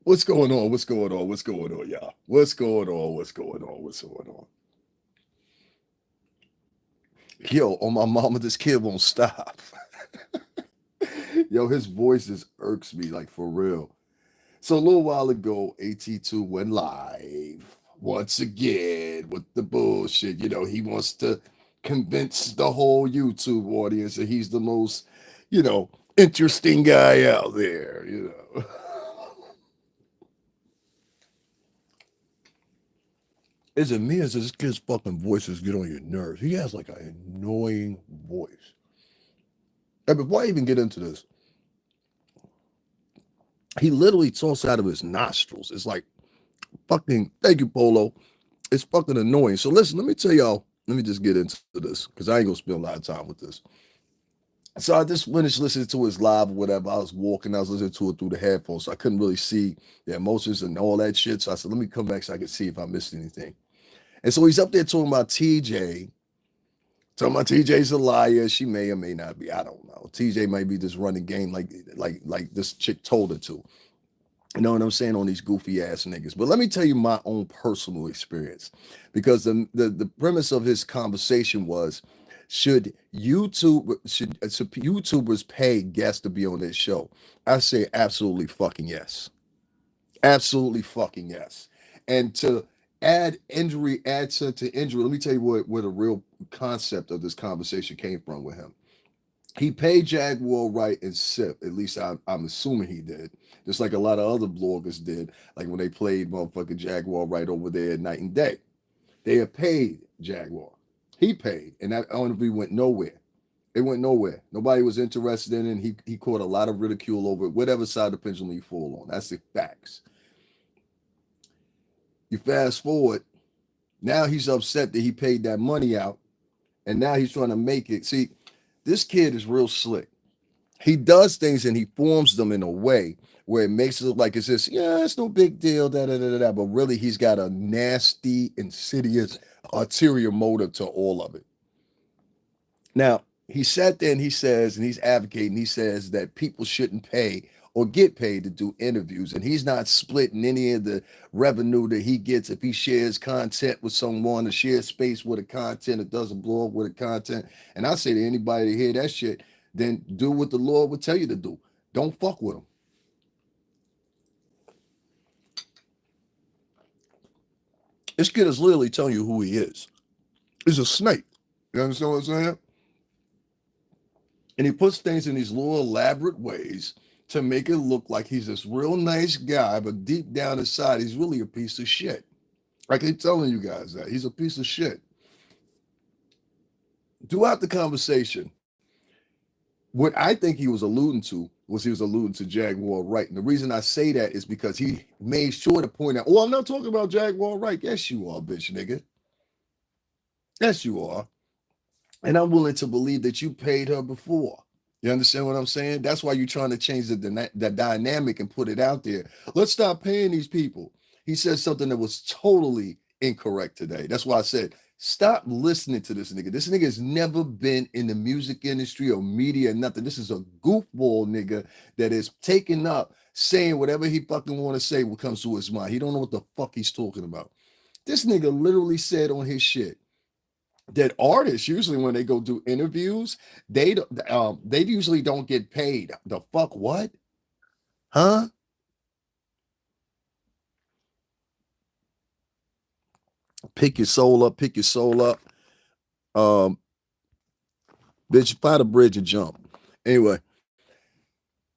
What's going on? What's going on? What's going on, y'all? What's going on? What's going on? What's going on? Yo, on my mama, this kid won't stop. Yo, his voice just irks me, like for real. So a little while ago, AT2 went live once again with the bullshit. He wants to convince the whole YouTube audience that he's the most, you know, interesting guy out there. Is it me or does this kid's fucking voices get on your nerves? He has like an annoying voice. And before I even get into this, he literally talks out of his nostrils. It's like fucking, thank you, Polo. It's fucking annoying. So listen, let me tell y'all, let me just get into this because I ain't gonna spend a lot of time with this. So I just finished listening to his live or whatever. I was walking, I was listening to it through the headphones, so I couldn't really see the emotions and all that shit. So I said, let me come back so I can see if I missed anything. And so he's up there talking about TJ. Talking about TJ's a liar. She may or may not be. I don't know. TJ might be just running game like this chick told her to. You know what I'm saying, on these goofy ass niggas. But let me tell you my own personal experience, because the premise of his conversation was, should YouTubers pay guests to be on this show? I say absolutely fucking yes. Absolutely fucking yes. And to add to injury, let me tell you where the real concept of this conversation came from with him. He paid Jaguar Wright and Sip. At least I'm assuming he did. Just like a lot of other bloggers did, like when they played motherfucking Jaguar Wright over there at Night and Day. They had paid Jaguar. He paid, and that interview went nowhere. It went nowhere. Nobody was interested in it. And he caught a lot of ridicule over it, whatever side of the pendulum you fall on. That's the facts. You fast forward, now he's upset that he paid that money out, and now he's trying to make it. See, this kid is real slick. He does things and he forms them in a way where it makes it look like it's just, yeah, it's no big deal, da. But really, he's got a nasty, insidious, ulterior motive to all of it. Now, he sat there and he says, and he's advocating, he says that people shouldn't pay or get paid to do interviews. And he's not splitting any of the revenue that he gets if he shares content with someone or shares space with a content or does a blog with a content. And I say to anybody to hear that shit, then do what the Lord would tell you to do. Don't fuck with him. This kid is literally telling you who he is. He's a snake. You understand what I'm saying? And he puts things in these little elaborate ways to make it look like he's this real nice guy, but deep down inside, he's really a piece of shit. I keep telling you guys that. He's a piece of shit. Throughout the conversation, what I think he was alluding to was he was alluding to Jaguar Wright. And the reason I say that is because he made sure to point out, oh, I'm not talking about Jaguar Wright. Yes, you are, bitch nigga. Yes, you are. And I'm willing to believe that you paid her before. You understand what I'm saying? That's why you're trying to change the dynamic and put it out there. Let's stop paying these people. He said something that was totally incorrect today. That's why I said, stop listening to this nigga. This nigga has never been in the music industry or media or nothing. This is a goofball nigga that is taking up, saying whatever he fucking want to say what comes to his mind. He don't know what the fuck he's talking about. This nigga literally said on his shit that artists usually when they go do interviews, they usually don't get paid. The fuck what? Huh? Pick your soul up, pick your soul up. Um, bitch, find a bridge and jump. Anyway,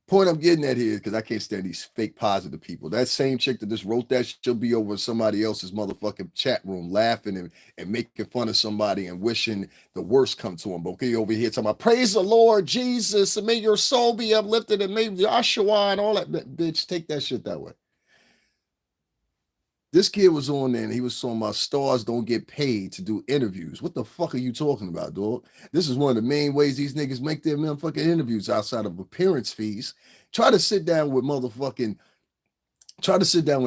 point I'm getting at here because I can't stand these fake positive people. That same chick that just wrote that she'll be over in somebody else's motherfucking chat room laughing and making fun of somebody and wishing the worst come to them. But okay, over here talking about praise the Lord Jesus and may your soul be uplifted and may Joshua and all that. Bitch, take that shit that way. This kid was on there and he was talking about stars don't get paid to do interviews. What the fuck are you talking about, dog? This is one of the main ways these niggas make their motherfucking interviews outside of appearance fees. Try to sit down with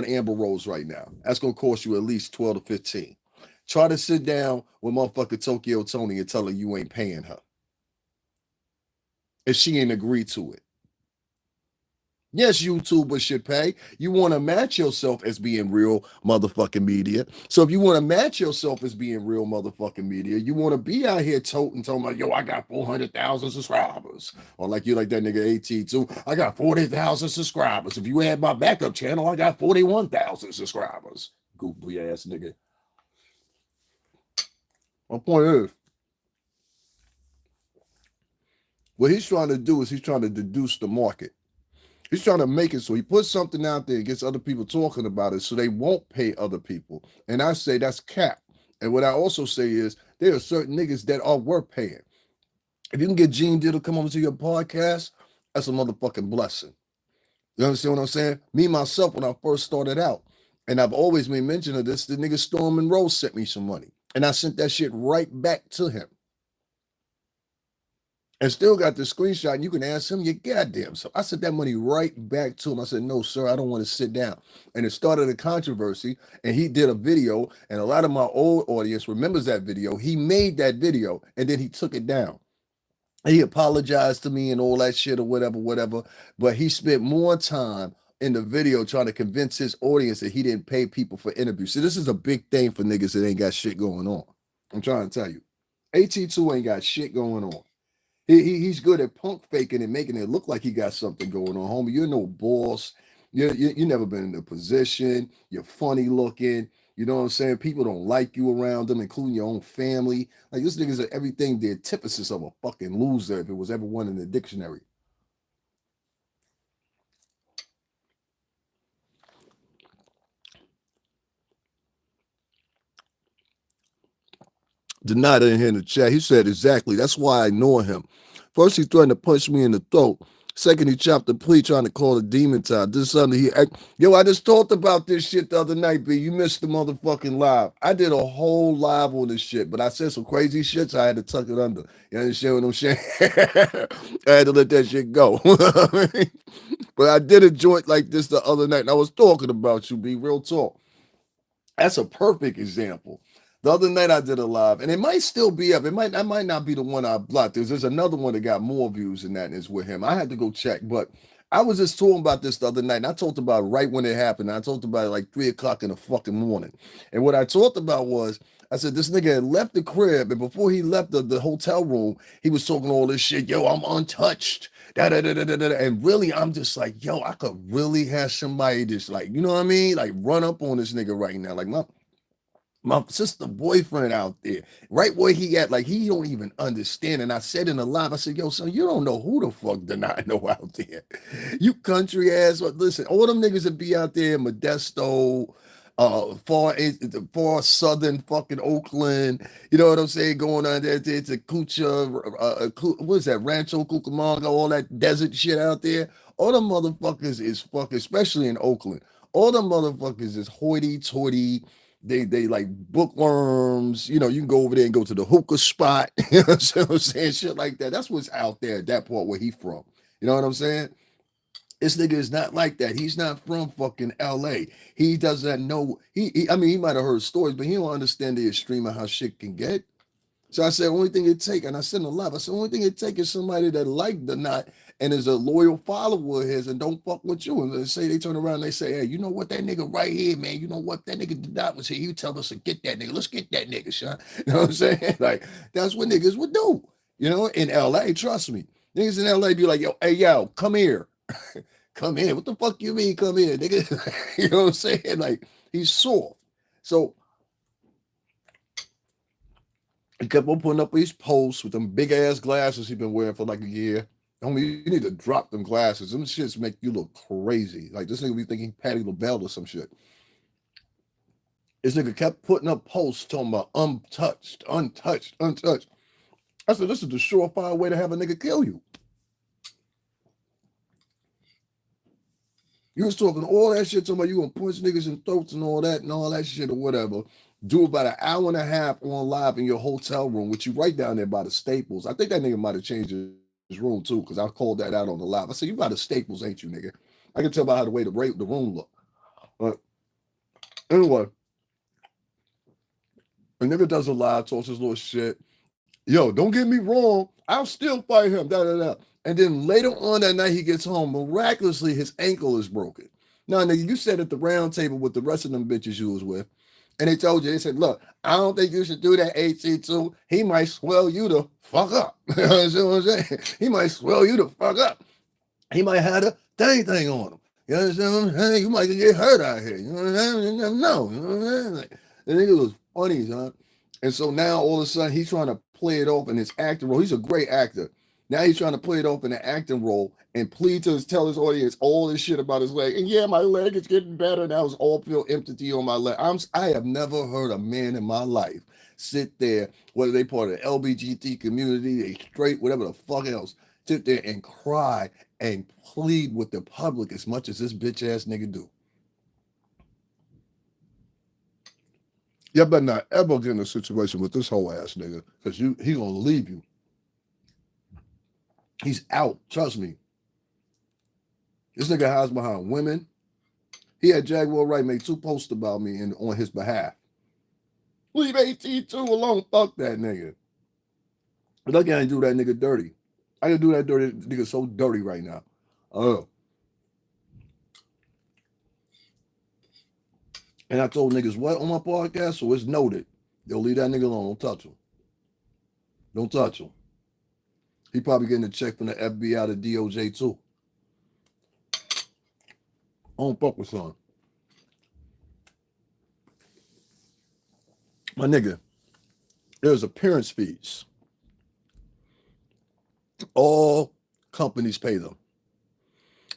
Amber Rose right now. That's gonna cost you at least 12 to 15. Try to sit down with motherfucking Tokyo Tony and tell her you ain't paying her if she ain't agree to it. Yes, YouTubers should pay. You want to match yourself as being real motherfucking media. So if you want to match yourself as being real motherfucking media, you want to be out here toting, talking about, yo, I got 400,000 subscribers. Or like you like that nigga AT2, I got 40,000 subscribers. If you add my backup channel, I got 41,000 subscribers. Goofy ass nigga. My point is, what he's trying to do is he's trying to deduce the market. He's trying to make it so he puts something out there and gets other people talking about it so they won't pay other people. And I say that's cap. And what I also say is there are certain niggas that are worth paying. If you can get Gene Dill to come over to your podcast, that's a motherfucking blessing. You understand what I'm saying? Me, myself, when I first started out, and I've always made mention of this, the nigga Storm and Rose sent me some money. And I sent that shit right back to him. And still got the screenshot, and you can ask him your goddamn self. I sent that money right back to him. I said, no, sir, I don't want to sit down. And it started a controversy, and he did a video, and a lot of my old audience remembers that video. He made that video, and then he took it down. He apologized to me and all that shit or whatever, but he spent more time in the video trying to convince his audience that he didn't pay people for interviews. See, this is a big thing for niggas that ain't got shit going on. I'm trying to tell you. AT2 ain't got shit going on. He's good at punk faking and making it look like he got something going on, homie. You're no boss. You never been in a position. You're funny looking. You know what I'm saying? People don't like you around them, including your own family. Like this nigga's everything the antithesis of a fucking loser if it was ever one in the dictionary. Donata in here in the chat, he said exactly. That's why I ignore him. First, he threatened to punch me in the throat. Second, he chopped the plea trying to call the demon time. This Sunday, yo, I just talked about this shit the other night, B. You missed the motherfucking live. I did a whole live on this shit, but I said some crazy shit, so I had to tuck it under. You understand what I'm saying? I had to let that shit go. But I did a joint like this the other night, and I was talking about you, B. Real talk. That's a perfect example. The other night I did a live, and it might still be up. I might not be the one I blocked. There's another one that got more views than that, and it's with him. I had to go check, but I was just talking about this the other night, and I talked about it right when it happened. I talked about it like 3 o'clock in the fucking morning. And what I talked about was, I said, this nigga had left the crib, and before he left the hotel room, he was talking all this shit. Yo, I'm untouched. Da, da, da, da, da, da. And really, I'm just like, yo, I could really have somebody just like, you know what I mean? Like run up on this nigga right now. Like my sister boyfriend out there, right where he at, like he don't even understand. And I said in the live, I said, yo, son, you don't know who the fuck did not know out there. You country ass, listen, all them niggas that be out there in Modesto, far southern fucking Oakland, you know what I'm saying, going on there to what is that, Rancho Cucamonga, all that desert shit out there. All them motherfuckers is fucking, especially in Oakland, all them motherfuckers is hoity-toity. They like bookworms, you know. You can go over there and go to the hookah spot, you know what I'm saying? Shit like that. That's what's out there at that part where he from. You know what I'm saying? This nigga is not like that. He's not from fucking LA. He doesn't know. I mean, he might have heard stories, but he don't understand the extreme of how shit can get. So I said, only thing it take, and I said in a live, I said, only thing it take is somebody that liked the knot and is a loyal follower of his and don't fuck with you. And they say, they turn around and they say, hey, you know what, that nigga right here, man, you know what, that nigga did not was here. You tell us to get that nigga. Let's get that nigga, son. You know what I'm saying? Like, that's what niggas would do. You know, in LA, trust me. Niggas in LA be like, yo, hey, yo, come here. Come here. What the fuck you mean, come here, nigga? You know what I'm saying? Like, he's soft. So, he kept on putting up these posts with them big ass glasses he been wearing for like a year. Homie, you need to drop them glasses. Them shits make you look crazy. Like this nigga be thinking Patty LaBelle or some shit. This nigga kept putting up posts talking about untouched, untouched, untouched. I said, this is the surefire way to have a nigga kill you. You was talking all that shit, talking about you gonna punch niggas in throats and all that shit or whatever. Do about an hour and a half on live in your hotel room, which you right down there by the Staples. I think that nigga might have changed his room too, because I called that out on the live. I said, you by the Staples, ain't you, nigga? I can tell by how the way the room look. But anyway, a nigga does a live, talks his little shit. Yo, don't get me wrong. I'll still fight him. Da, da, da. And then later on that night, he gets home. Miraculously, his ankle is broken. Now, nigga, you sat at the round table with the rest of them bitches you was with, and they told you, they said, look, I don't think you should do that AT2. He might swell you the fuck up. You know what I'm saying? He might swell you the fuck up. He might have a thing on him. You understand what I'm saying? You might get hurt out here. You know what I'm saying? No. You know what I'm saying? Like, the nigga was funny, son. And so now all of a sudden he's trying to play it off in his acting role. He's a great actor. Now he's trying to play it off in the acting role and plead to tell his audience all this shit about his leg. And yeah, my leg is getting better. Now it's all feel empty on my leg. I have never heard a man in my life sit there, whether they part of the LGBT community, they straight, whatever the fuck else, sit there and cry and plead with the public as much as this bitch ass nigga do. You better not ever get in a situation with this whole ass nigga, because he gonna leave you. He's out. Trust me. This nigga hides behind women. He had Jaguar Wright make 2 posts about me on his behalf. Leave AT2 alone. Fuck that nigga. But I can't do that nigga dirty. I can do that dirty nigga so dirty right now. And I told niggas what on my podcast, so it's noted. Yo, leave that nigga alone. Don't touch him. Don't touch him. He probably getting a check from the FBI, the DOJ too. I don't fuck with son. My nigga, there's appearance fees. All companies pay them.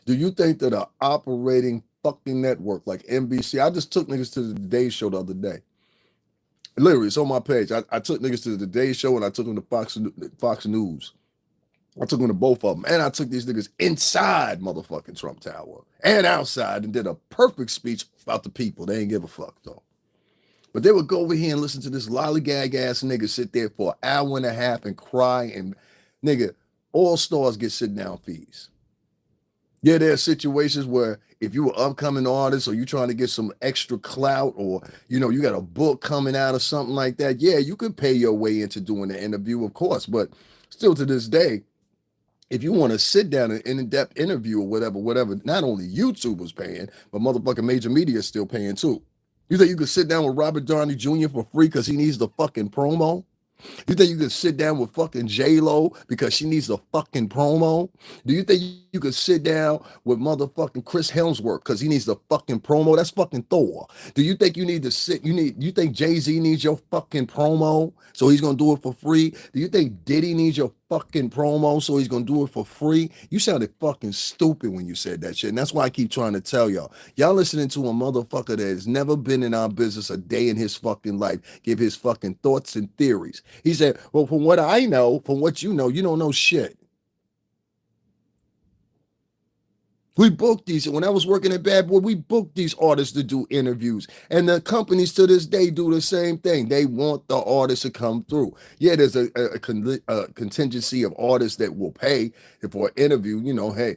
Do you think that an operating fucking network like NBC, I just took niggas to the Today Show the other day. Literally, it's on my page. I took niggas to the Today Show and I took them to Fox News. I took them to both of them. And I took these niggas inside motherfucking Trump Tower and outside and did a perfect speech about the people. They ain't give a fuck though. But they would go over here and listen to this lollygag ass nigga sit there for an hour and a half and cry, and nigga, all stars get sit down fees. Yeah, there are situations where if you were upcoming artist or you trying to get some extra clout, or you know you got a book coming out or something like that, yeah, you could pay your way into doing the interview, of course. But still to this day, if you want to sit down and in-depth interview or whatever, not only YouTube was paying, but motherfucking major media is still paying too. You think you could sit down with Robert Downey Jr. for free because he needs the fucking promo? You think you could sit down with fucking J-Lo because she needs a fucking promo? Do you think you could sit down with motherfucking Chris Hemsworth because he needs the fucking promo? That's fucking Thor. Do you think you need to sit, you think Jay-Z needs your fucking promo so he's gonna do it for free? Do you think Diddy needs your fucking promo so he's gonna do it for free? You sounded fucking stupid when you said that shit. And that's why I keep trying to tell y'all. Y'all listening to a motherfucker that has never been in our business a day in his fucking life give his fucking thoughts and theories. He said, well, from what I know, from what you don't know shit. We booked these. When I was working at Bad Boy, we booked these artists to do interviews. And the companies to this day do the same thing. They want the artists to come through. Yeah, there's a contingency of artists that will pay for an interview. You know, hey,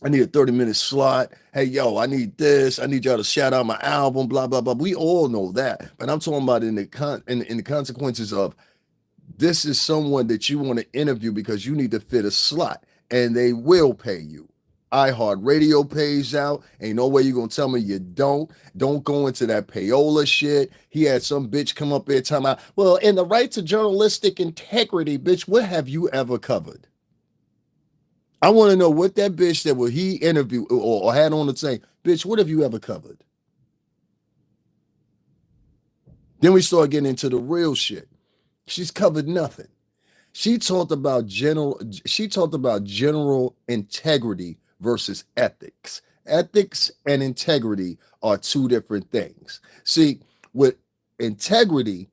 I need a 30-minute slot. Hey, yo, I need this. I need y'all to shout out my album, blah, blah, blah. We all know that. But I'm talking about in the consequences of this is someone that you want to interview because you need to fit a slot, and they will pay you. iHeartRadio pays out. Ain't no way you're going to tell me you don't. Don't go into that payola shit. He had some bitch come up there talking about, well, in the right to journalistic integrity, bitch, what have you ever covered? I want to know what that bitch that he interviewed or had on the thing, bitch, what have you ever covered? Then we start getting into the real shit. She's covered nothing. She talked about general integrity versus ethics. Ethics and integrity are 2 different things. See, with integrity,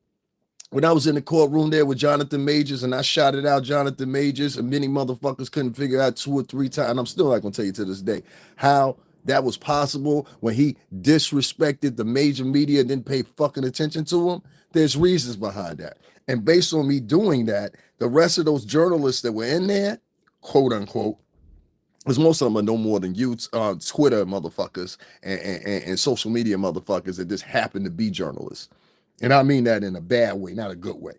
when I was in the courtroom there with Jonathan Majors and I shouted out Jonathan Majors and many motherfuckers couldn't figure out 2 or 3 times, and I'm still not going to tell you to this day how that was possible when he disrespected the major media and didn't pay fucking attention to him. There's reasons behind that. And based on me doing that, the rest of those journalists that were in there, quote unquote, because most of them are no more than Twitter motherfuckers and social media motherfuckers that just happen to be journalists. And I mean that in a bad way, not a good way.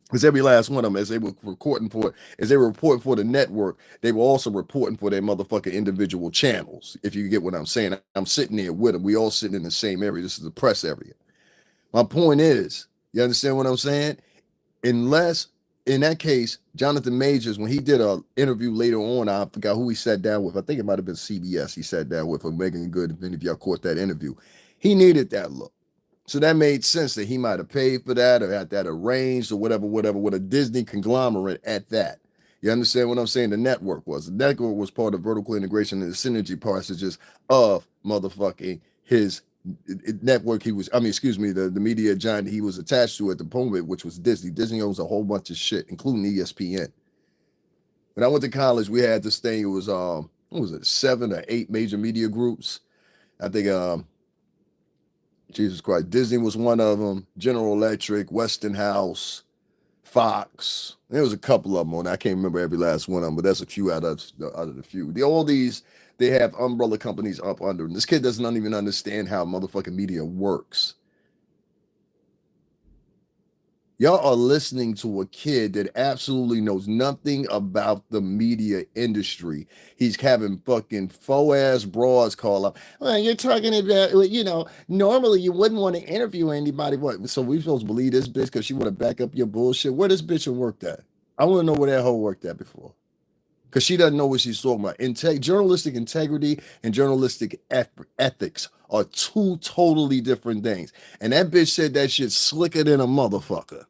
Because every last one of them, as they were recording for, as they were reporting for the network, they were also reporting for their motherfucking individual channels. If you get what I'm saying, I'm sitting there with them. We all sitting in the same area. This is the press area. My point is, you understand what I'm saying? Unless, in that case, Jonathan Majors, when he did a interview later on, I forgot who he sat down with. I think it might have been CBS. He sat down with, or Megan Good. If any of y'all caught that interview, he needed that look. So that made sense that he might have paid for that or had that arranged or whatever, whatever, with a Disney conglomerate at that. You understand what I'm saying? The network was. The network was part of vertical integration and the synergy passages of motherfucking his network. He was, I mean, excuse me, the media giant he was attached to at the moment, which was Disney. Disney owns a whole bunch of shit, including ESPN. When I went to college, we had this thing. It was what was it, 7 or 8 major media groups. I think Jesus Christ, Disney was one of them. General Electric, Westinghouse, Fox. There was a couple of them on. I can't remember every last one of them, but that's a few out of the few. All these, they have umbrella companies up under them. This kid doesn't even understand how motherfucking media works. Y'all are listening to a kid that absolutely knows nothing about the media industry. He's having fucking faux ass broads call up. Well, you're talking about, you know, normally you wouldn't want to interview anybody. What? So we supposed to believe this bitch because she want to back up your bullshit? Where this bitch worked at? I want to know where that hoe worked at before. Because she doesn't know what she's talking about. Journalistic integrity and journalistic ethics are two totally different things. And that bitch said that shit slicker than a motherfucker.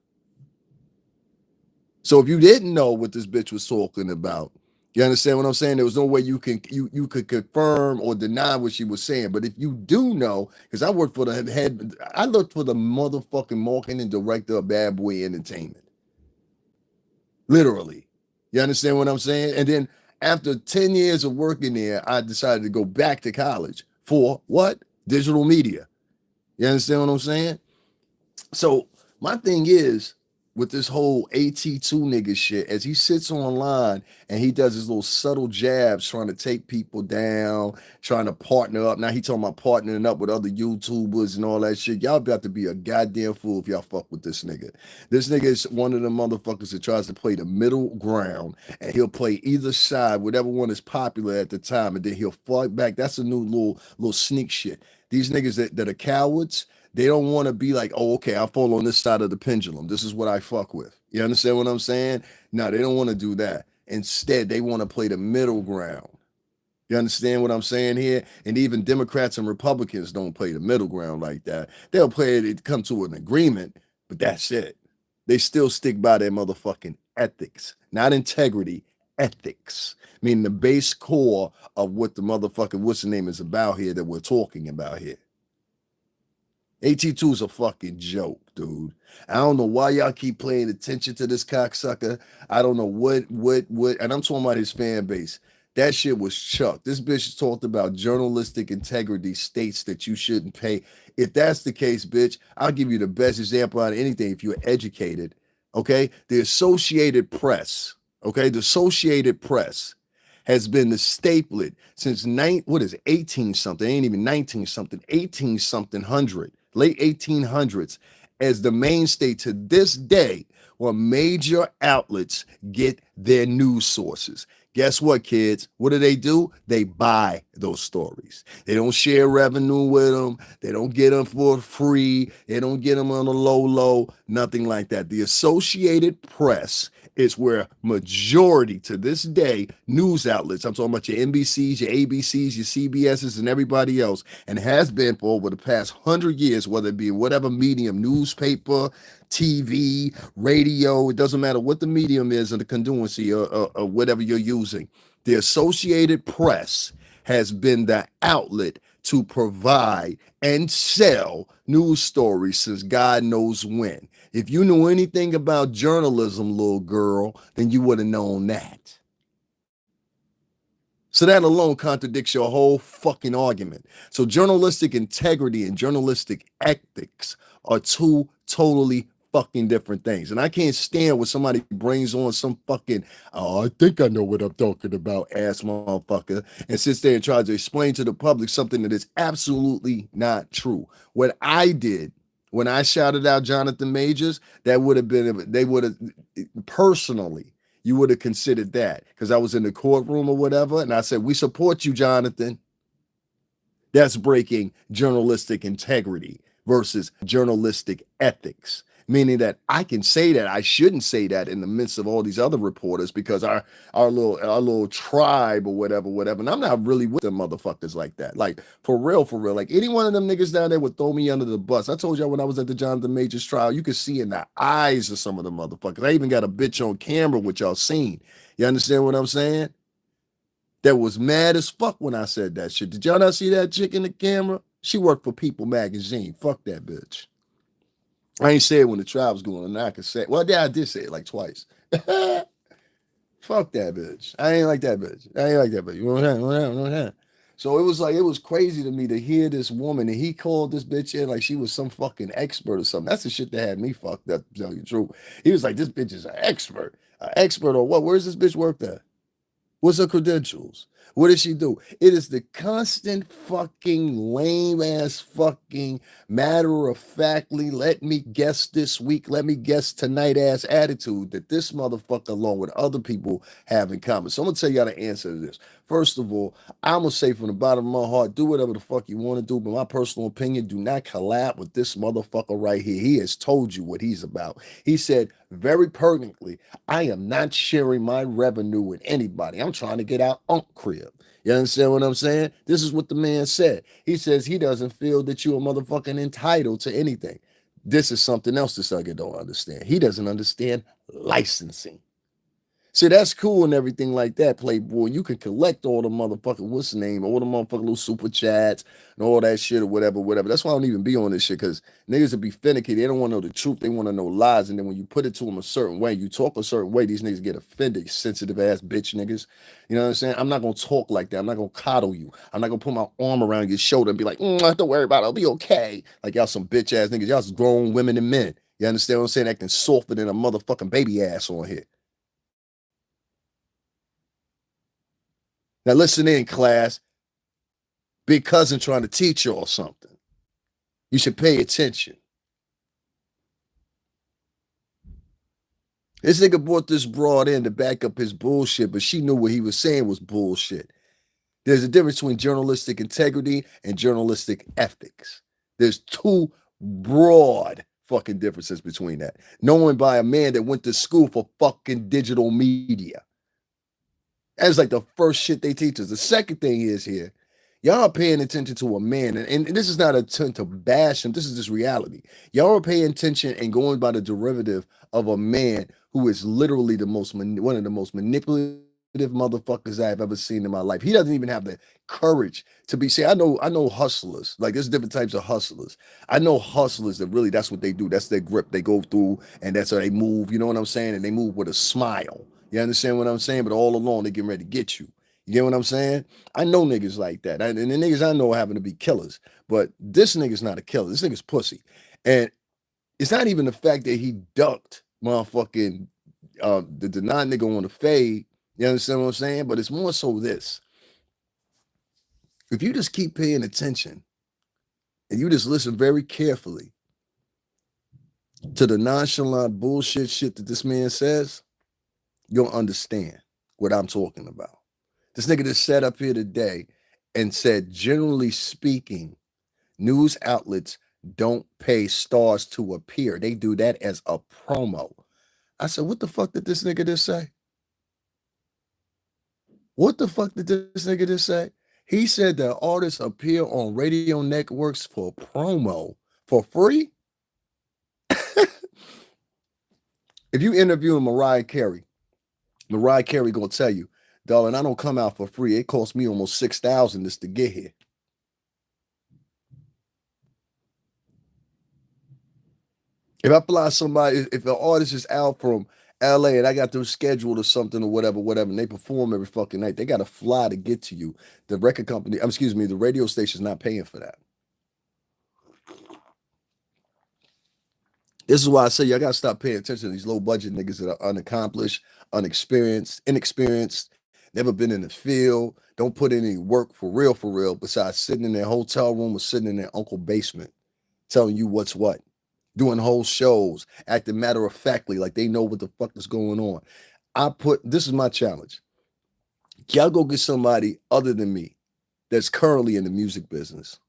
So if you didn't know what this bitch was talking about, you understand what I'm saying? There was no way you could confirm or deny what she was saying. But if you do know, because I worked for the head, I looked for the motherfucking marketing director of Bad Boy Entertainment. Literally. You understand what I'm saying? And then after 10 years of working there, I decided to go back to college for what? Digital media. You understand what I'm saying? So my thing is, with this whole AT2 nigga shit, as he sits online and he does his little subtle jabs trying to take people down, trying to partner up. Now he talking about partnering up with other YouTubers and all that shit. Y'all about to be a goddamn fool if y'all fuck with this nigga. This nigga is one of the motherfuckers that tries to play the middle ground, and he'll play either side, whatever one is popular at the time, and then he'll fight back. That's a new little sneak shit. These niggas that are cowards, they don't want to be like, oh, okay, I fall on this side of the pendulum. This is what I fuck with. You understand what I'm saying? No, they don't want to do that. Instead, they want to play the middle ground. You understand what I'm saying here? And even Democrats and Republicans don't play the middle ground like that. They'll play it, come to an agreement, but that's it. They still stick by their motherfucking ethics, not integrity, ethics. Meaning the base core of what the motherfucking, what's the name is about here that we're talking about here. AT2 is a fucking joke, dude. I don't know why y'all keep paying attention to this cocksucker. I don't know what, and I'm talking about his fan base. That shit was chucked. This bitch talked about journalistic integrity states that you shouldn't pay. If that's the case, bitch, I'll give you the best example out of anything if you're educated. Okay? The Associated Press, okay? The Associated Press has been the staplet since 18 something, ain't even 19 something, 18 something hundred, late 1800s, as the mainstay to this day where major outlets get their news sources. Guess what, kids? What do? They buy those stories. They don't share revenue with them. They don't get them for free. They don't get them on a low, nothing like that. The Associated Press is where majority to this day news outlets, I'm talking about your NBCs, your ABCs, your CBSs, and everybody else, and has been for over the past 100 years, whether it be whatever medium, newspaper, TV, radio, it doesn't matter what the medium is or the conduency or whatever you're using. The Associated Press has been the outlet to provide and sell news stories since God knows when. If you knew anything about journalism, little girl, then you would have known that. So that alone contradicts your whole fucking argument. So journalistic integrity and journalistic ethics are two totally fucking different things. And I can't stand when somebody brings on some fucking, oh, I think I know what I'm talking about, ass motherfucker, and sits there and tries to explain to the public something that is absolutely not true. What I did When I shouted out Jonathan Majors, that would have been, they would have, personally, you would have considered that because I was in the courtroom or whatever. And I said, we support you, Jonathan. That's breaking journalistic integrity versus journalistic ethics. Meaning that I can say that I shouldn't say that in the midst of all these other reporters because our little tribe or whatever. And I'm not really with them motherfuckers like that. Like for real. Like any one of them niggas down there would throw me under the bus. I told y'all when I was at the Jonathan Majors trial, you could see in the eyes of some of the motherfuckers. I even got a bitch on camera, which y'all seen. You understand what I'm saying? That was mad as fuck when I said that shit. Did y'all not see that chick in the camera? She worked for People magazine. Fuck that bitch. I ain't say it when the trial was going on. Now I can say it. Well, yeah, I did say it like twice. Fuck that bitch. I ain't like that bitch. I ain't like that bitch. You know what I'm saying? So it was like, it was crazy to me to hear this woman and he called this bitch in like she was some fucking expert or something. That's the shit that had me fucked up, to tell you the truth. He was like, this bitch is an expert. An expert or what? Where's this bitch worked at? What's her credentials? What does she do? It is the constant fucking lame ass fucking matter of factly, let me guess this week, let me guess tonight ass attitude that this motherfucker, along with other people, have in common. So I'm gonna tell y'all the answer to this. First of all, I'm gonna say from the bottom of my heart, do whatever the fuck you want to do, but my personal opinion, do not collab with this motherfucker right here. He has told you what he's about. He said very pertinently, I am not sharing my revenue with anybody. I'm trying to get out Unc crib. You understand what I'm saying? This is what the man said. He says he doesn't feel that you are motherfucking entitled to anything. This is something else this sucker don't understand. He doesn't understand licensing. See, that's cool and everything like that, Playboy. You can collect all the motherfucking, what's the name, all the motherfucking little super chats and all that shit or whatever. That's why I don't even be on this shit because niggas will be finicky. They don't want to know the truth. They want to know lies. And then when you put it to them a certain way, you talk a certain way, these niggas get offended, sensitive ass bitch niggas. You know what I'm saying? I'm not going to talk like that. I'm not going to coddle you. I'm not going to put my arm around your shoulder and be like, don't worry about it. I'll be okay. Like y'all some bitch ass niggas. Y'all some grown women and men. You understand what I'm saying? Acting softer than a motherfucking baby ass on here. Now listen in, class. Big cousin trying to teach y'all something. You should pay attention. This nigga brought this broad in to back up his bullshit, but she knew what he was saying was bullshit. There's a difference between journalistic integrity and journalistic ethics. There's two broad fucking differences between that. Known by a man that went to school for fucking digital media. That's like the first shit they teach us. The second thing is here, y'all are paying attention to a man, and this is not a attempt to bash him. This is just reality. Y'all are paying attention and going by the derivative of a man who is literally one of the most manipulative motherfuckers I've ever seen in my life. He doesn't even have the courage to be. See, I know hustlers. Like there's different types of hustlers. I know hustlers that really that's what they do. That's their grip. They go through, and that's how they move. You know what I'm saying? And they move with a smile. You understand what I'm saying? But all along, they getting ready to get you. You get what I'm saying? I know niggas like that. And the niggas I know happen to be killers. But this nigga's not a killer. This nigga's pussy. And it's not even the fact that he ducked motherfucking the non-nigga on the fade. You understand what I'm saying? But it's more so this. If you just keep paying attention and you just listen very carefully to the nonchalant bullshit shit that this man says, you'll understand what I'm talking about. This nigga just sat up here today and said, generally speaking, news outlets don't pay stars to appear. They do that as a promo. I said, what the fuck did this nigga just say? What the fuck did this nigga just say? He said that artists appear on radio networks for promo for free. If you interview Mariah Carey gonna tell you, darling, I don't come out for free. It cost me almost 6,000 just to get here. If I fly somebody, if an artist is out from LA and I got them scheduled or something or whatever, and they perform every fucking night, they got to fly to get to you. The record company, excuse me, the radio station's not paying for that. This is why I say y'all gotta stop paying attention to these low budget niggas that are unaccomplished, inexperienced, never been in the field, don't put in any work for real, besides sitting in their hotel room or sitting in their uncle basement, telling you what's what. doing whole shows, acting matter of factly, like they know what the fuck is going on. This is my challenge. Y'all go get somebody other than me that's currently in the music business.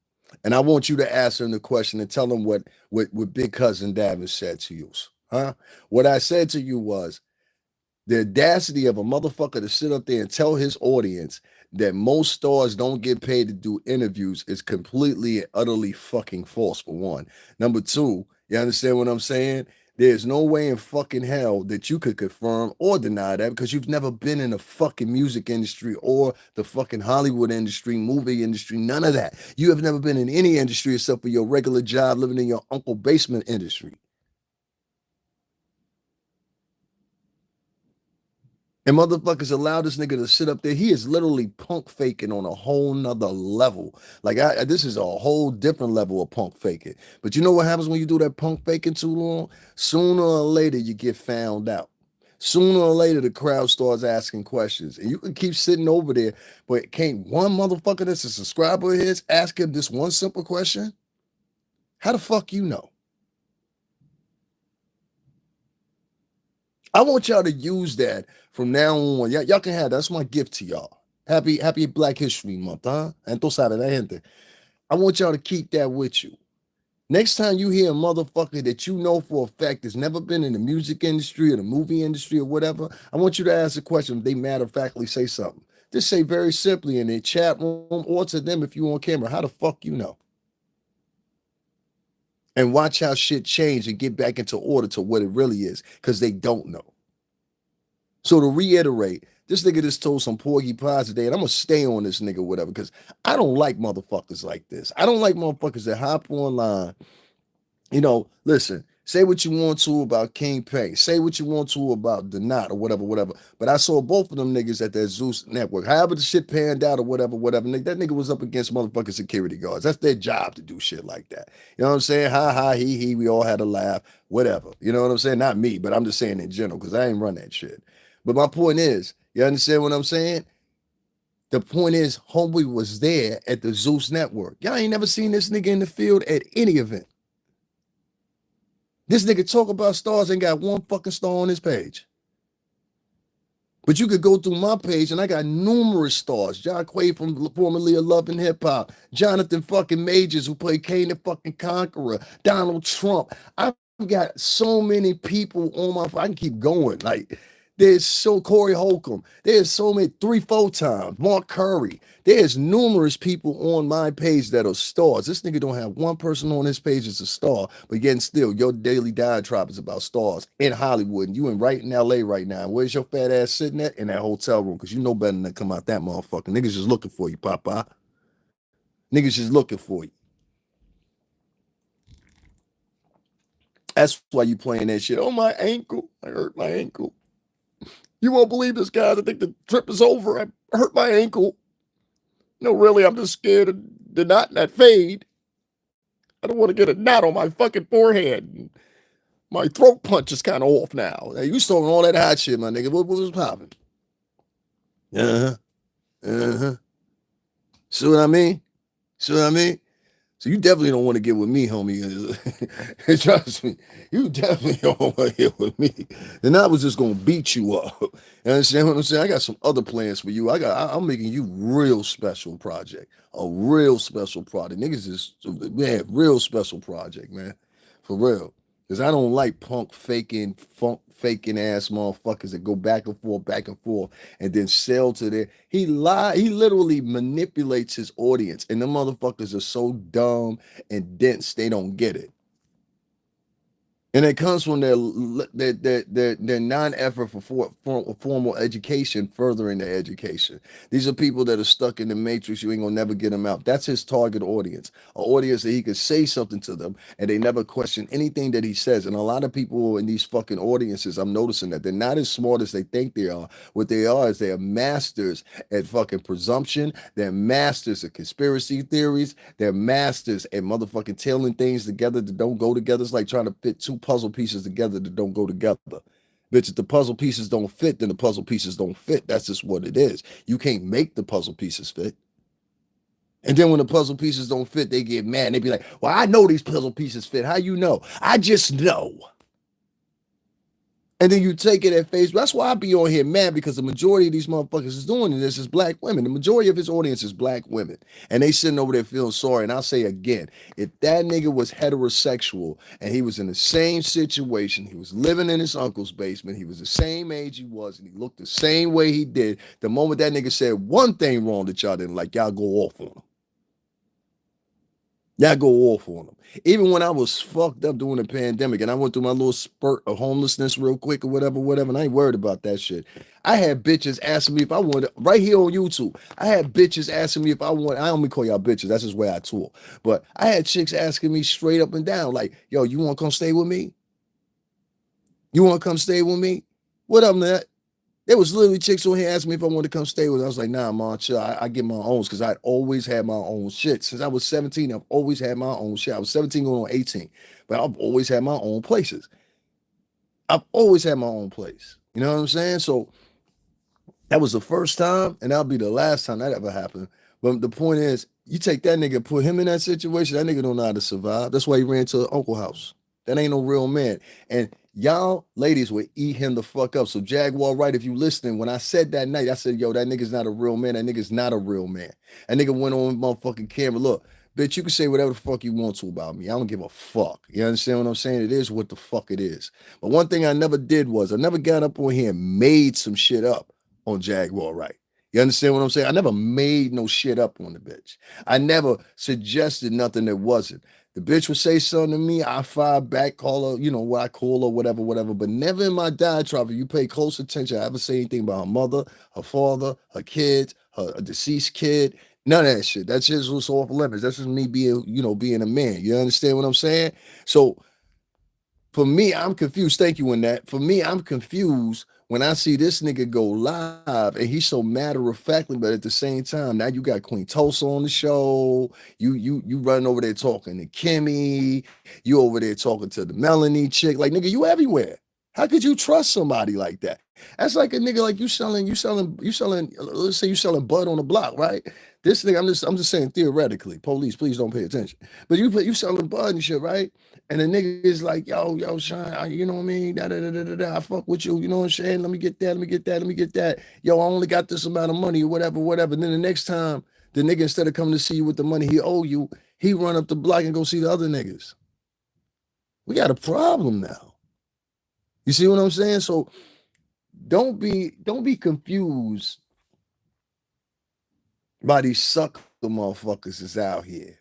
And I want you to ask them the question and tell them what Big Cousin Davis said to you. Huh? What I said to you was, the audacity of a motherfucker to sit up there and tell his audience that most stars don't get paid to do interviews is completely and utterly fucking false, for one. Number two, you understand what I'm saying? There's no way in fucking hell that you could confirm or deny that, because you've never been in the fucking music industry or the fucking Hollywood industry, movie industry, none of that. You have never been in any industry except for your regular job living in your uncle basement industry. And motherfuckers allow this nigga to sit up there. He is literally punk faking on a whole nother level. Like, this is a whole different level of punk faking. But you know what happens when you do that punk faking too long? Sooner or later, you get found out. Sooner or later, the crowd starts asking questions. And you can keep sitting over there, but can't one motherfucker that's a subscriber of his ask him this one simple question? How the fuck you know? I want y'all to use that from now on. Y'all can have that's my gift to y'all. Happy Black History Month, huh? And tú sabes, la gente. I want y'all to keep that with you. Next time you hear a motherfucker that you know for a fact has never been in the music industry or the movie industry or whatever, I want you to ask a question. If they matter of factly say something, just say very simply in their chat room or to them if you on camera, how the fuck you know? And watch how shit change and get back into order to what it really is, because they don't know. So to reiterate, this nigga just told some porgy pies today, and I'm gonna stay on this nigga, whatever, because I don't like motherfuckers like this. I don't like motherfuckers that hop online. Listen, say what you want to about King Pay, say what you want to about the Knot or whatever, whatever. But I saw both of them niggas at that Zeus network. However the shit panned out or whatever, whatever. That nigga was up against motherfucking security guards. That's their job to do shit like that. You know what I'm saying? Ha ha, he. We all had a laugh, whatever. You know what I'm saying? Not me, but I'm just saying in general, because I ain't run that shit. But my point is, you understand what I'm saying? The point is, homeboy was there at the Zeus network. Y'all ain't never seen this nigga in the field at any event. This nigga talk about stars ain't got one fucking star on his page. But you could go through my page and I got numerous stars. John Quay from formerly of Love and Hip Hop. Jonathan fucking Majors, who played Kane the fucking Conqueror. Donald Trump. I've got so many people on my, I can keep going. Like, there's Corey Holcomb. There's so many, 3-4 times. Mark Curry. There's numerous people on my page that are stars. This nigga don't have one person on his page as a star, but yet still, your daily diatribe is about stars in Hollywood. And you in right in LA right now. Where's your fat ass sitting at? In that hotel room, because you know better than to come out that motherfucker. Niggas just looking for you, Papa. Niggas just looking for you. That's why you playing that shit. Oh, my ankle. I hurt my ankle. You won't believe this, guys. I think the trip is over. I hurt my ankle. No, really, I'm just scared of the knot and that fade. I don't want to get a knot on my fucking forehead. My throat punch is kind of off now. Hey, you stolen all that hot shit, my nigga. What was popping? Uh-huh. Uh-huh. See what I mean? See what I mean? So you definitely don't want to get with me, homie. Trust me, you definitely don't want to get with me. And I was just gonna beat you up. You understand what I'm saying? I got some other plans for you. I'm making you real special project, a real special project. Niggas is man, real special project, man, for real. Because I don't like punk faking, funk faking ass motherfuckers that go back and forth, and then sell to their. He literally manipulates his audience, and the motherfuckers are so dumb and dense they don't get it. And it comes from their non-effort for formal education, furthering their education. These are people that are stuck in the matrix. You ain't gonna never get them out. That's his target audience, an audience that he could say something to them and they never question anything that he says. And a lot of people in these fucking audiences, I'm noticing that they're not as smart as they think they are. What they are is they are masters at fucking presumption. They're masters at conspiracy theories. They're masters at motherfucking tailing things together that don't go together. It's like trying to fit two puzzle pieces together that don't go together. Bitch, if the puzzle pieces don't fit, then the puzzle pieces don't fit. That's just what it is. You can't make the puzzle pieces fit. And then when the puzzle pieces don't fit, they get mad. And they be like, well, I know these puzzle pieces fit. How you know? I just know. And then you take it at face. That's why I be on here mad, because the majority of these motherfuckers is doing this is black women. The majority of his audience is black women. And they sitting over there feeling sorry. And I'll say again, if that nigga was heterosexual and he was in the same situation, he was living in his uncle's basement, he was the same age he was, and he looked the same way he did, the moment that nigga said one thing wrong that y'all didn't like, y'all go off on him. Y'all go off on them. Even when I was fucked up during the pandemic and I went through my little spurt of homelessness real quick or whatever, and I ain't worried about that shit. I had bitches asking me if I wanted, right here on YouTube, I had bitches asking me if I want, I only call y'all bitches, that's just where I talk. But I had chicks asking me straight up and down, like, yo, you want to come stay with me? You want to come stay with me? What up, man? There was literally chicks on here asking me if I wanted to come stay with her. I was like, nah, man, chill. I get my own, because I'd always had my own shit. Since I was 17, I've always had my own shit. I was 17 going on 18, but I've always had my own places. I've always had my own place. You know what I'm saying? So that was the first time, and that'll be the last time that ever happened. But the point is, you take that nigga, put him in that situation, that nigga don't know how to survive. That's why he ran to the uncle house. That ain't no real man. And y'all ladies would eat him the fuck up. So Jaguar Wright, if you listening, when I said that night, I said, yo, that nigga's not a real man. That nigga's not a real man. That nigga went on motherfucking camera. Look, bitch, you can say whatever the fuck you want to about me. I don't give a fuck. You understand what I'm saying? It is what the fuck it is. But one thing I never did was I never got up on here and made some shit up on Jaguar Wright. You understand what I'm saying? I never made no shit up on the bitch. I never suggested nothing that wasn't. The bitch would say something to me, I fire back, call her, you know, what I call her, whatever. But never in my diatribe, if you pay close attention, I ever say anything about her mother, her father, her kids, her deceased kid. None of that shit. That shit was off limits. That's just me being, you know, being a man. You understand what I'm saying? So for me, I'm confused. Thank you in that. For me, I'm confused when I see this nigga go live and he's so matter of factly, but at the same time, now you got Queen Tulsa on the show. You running over there talking to Kimmy. You over there talking to the Melanie chick. Like, nigga, you everywhere. How could you trust somebody like that? That's like a nigga like you selling. Let's say you selling bud on the block, right? This nigga, I'm just saying theoretically. Police, please don't pay attention. But you selling bud and shit, right? And the nigga is like, yo, Sean, you know what I mean? I fuck with you, you know what I'm saying? Let me get that. Yo, I only got this amount of money or whatever. And then the next time, the nigga, instead of coming to see you with the money he owe you, he run up the block and go see the other niggas. We got a problem now. You see what I'm saying? So don't be confused by these sucker motherfuckers that's out here.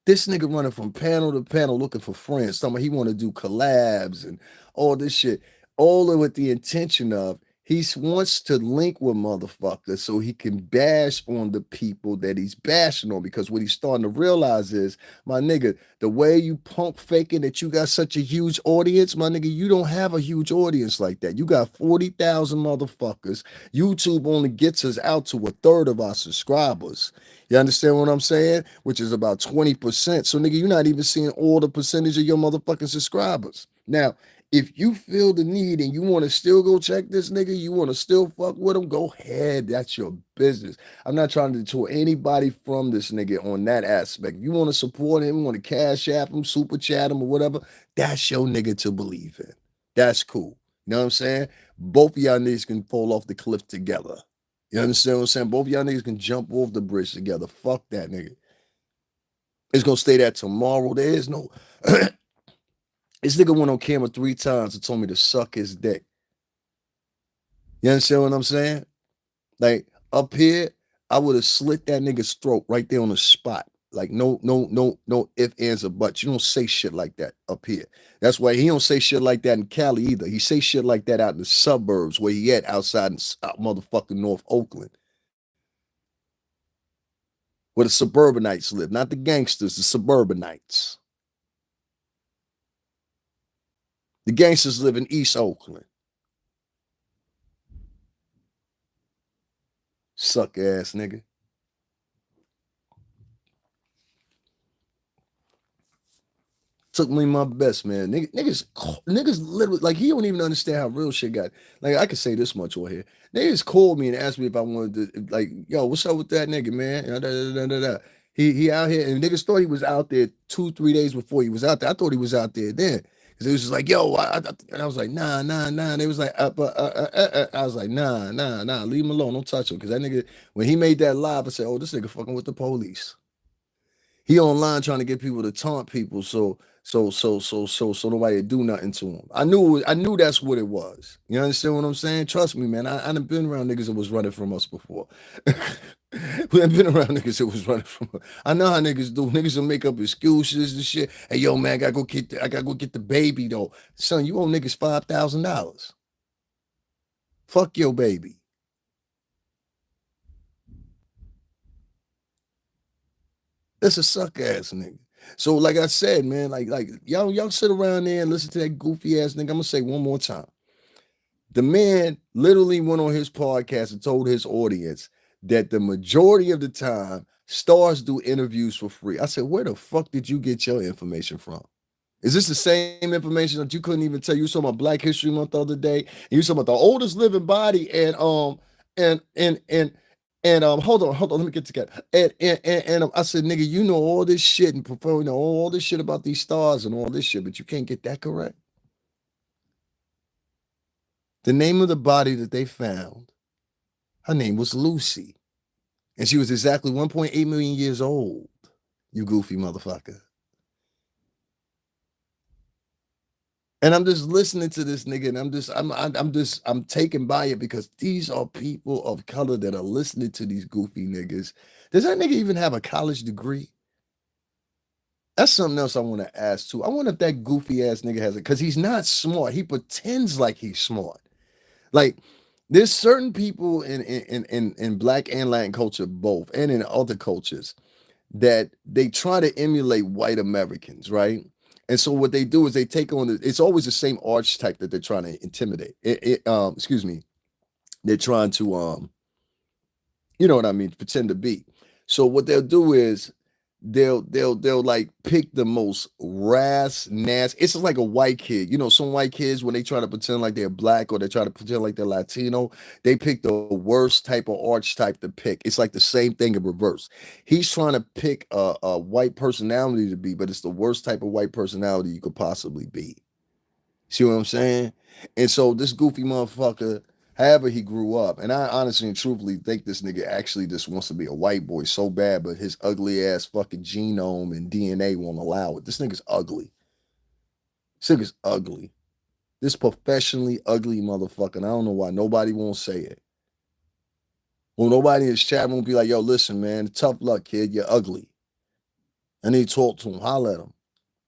This nigga running from panel to panel looking for friends. Somebody he want to do collabs and all this shit. All with the intention of he wants to link with motherfuckers so he can bash on the people that he's bashing on. Because what he's starting to realize is, my nigga, the way you punk faking that you got such a huge audience, my nigga, you don't have a huge audience like that. You got 40,000 motherfuckers. YouTube only gets us out to a third of our subscribers. You understand what I'm saying? Which is about 20%. So, nigga, you're not even seeing all the percentage of your motherfucking subscribers. Now, if you feel the need and you want to still go check this nigga, you want to still fuck with him, go ahead. That's your business. I'm not trying to deter anybody from this nigga on that aspect. If you want to support him, you want to cash app him, super chat him, or whatever, that's your nigga to believe in. That's cool. You know what I'm saying? Both of y'all niggas can fall off the cliff together. You understand what I'm saying? Both of y'all niggas can jump off the bridge together. Fuck that nigga. It's gonna stay that tomorrow. There is no this nigga went on camera 3 times and told me to suck his dick. You understand what I'm saying? Like, up here, I would have slit that nigga's throat right there on the spot. Like, no ifs, ands, or buts. You don't say shit like that up here. That's why he don't say shit like that in Cali either. He say shit like that out in the suburbs where he at, outside in motherfucking North Oakland, where the suburbanites live, not the gangsters, the suburbanites. The gangsters live in East Oakland. Suck ass nigga. Took me my best, man. Niggas literally like he don't even understand how real shit got. Like I could say this much on here. Niggas called me and asked me if I wanted to like, yo, what's up with that nigga, man? He out here and niggas thought he was out there 2-3 days before he was out there. I thought he was out there then. Cause it was just like, yo, and I was like, nah. And they was like, I was like, nah, leave him alone, don't touch him. Cause that nigga, when he made that live, I said, oh, this nigga fucking with the police. He online trying to get people to taunt people, so nobody do nothing to him. I knew that's what it was. You understand what I'm saying? Trust me, man. I done been around niggas that was running from us before. We have been around niggas that was running from us. I know how niggas do. Niggas will make up excuses and shit. Hey, yo, man, I gotta go get the baby though. Son, you owe niggas $5,000. Fuck your baby. That's a suck ass nigga. So like I said, man, like y'all sit around there and listen to that goofy ass nigga. I'm gonna say one more time. The man literally went on his podcast and told his audience that the majority of the time stars do interviews for free. I said, where the fuck did you get your information from? Is this the same information that you couldn't even tell? You saw my Black History Month the other day, and you saw about the oldest living body, and hold on, let me get together. And I said, nigga, you know all this shit and prefer, you know all this shit about these stars and all this shit, but you can't get that correct. The name of the body that they found, her name was Lucy, and she was exactly 1.8 million years old. You goofy motherfucker. And I'm just listening to this nigga, and I'm taken by it because these are people of color that are listening to these goofy niggas. Does that nigga even have a college degree? That's something else I want to ask too. I wonder if that goofy ass nigga has it because he's not smart. He pretends like he's smart. Like there's certain people in Black and Latin culture both, and in other cultures that they try to emulate white Americans, right? And so what they do is they take on it's always the same archetype that they're trying to intimidate. Excuse me, they're trying to you know what I mean, pretend to be. So what they'll do is they'll like pick the most nasty. It's just like a white kid. You know, some white kids when they try to pretend like they're black or they try to pretend like they're Latino, they pick the worst type of archetype to pick. It's like the same thing in reverse. He's trying to pick a white personality to be, but it's the worst type of white personality you could possibly be. See what I'm saying? And so this goofy motherfucker, however he grew up, and I honestly and truthfully think this nigga actually just wants to be a white boy so bad, but his ugly ass fucking genome and DNA won't allow it. This nigga's ugly. This nigga's ugly. This professionally ugly motherfucker. And I don't know why nobody won't say it. Well, nobody in his chat won't be like, yo, listen, man, tough luck, kid. You're ugly. I need to talk to him, holler at him.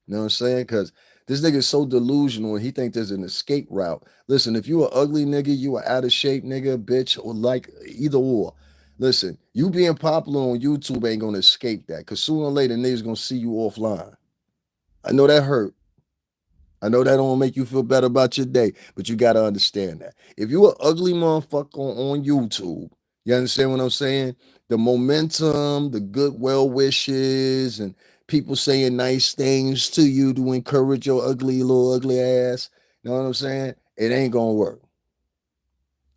You know what I'm saying? Because this nigga is so delusional and he think there's an escape route. Listen, if you an ugly nigga, you a out of shape nigga, bitch, or like either or. Listen, you being popular on YouTube ain't gonna escape that. Cause sooner or later, niggas gonna see you offline. I know that hurt. I know that don't make you feel better about your day, but you gotta understand that. If you an ugly motherfucker on YouTube, you understand what I'm saying? The momentum, the good well wishes, and people saying nice things to you to encourage your ugly little ugly ass. You know what I'm saying? It ain't gonna work.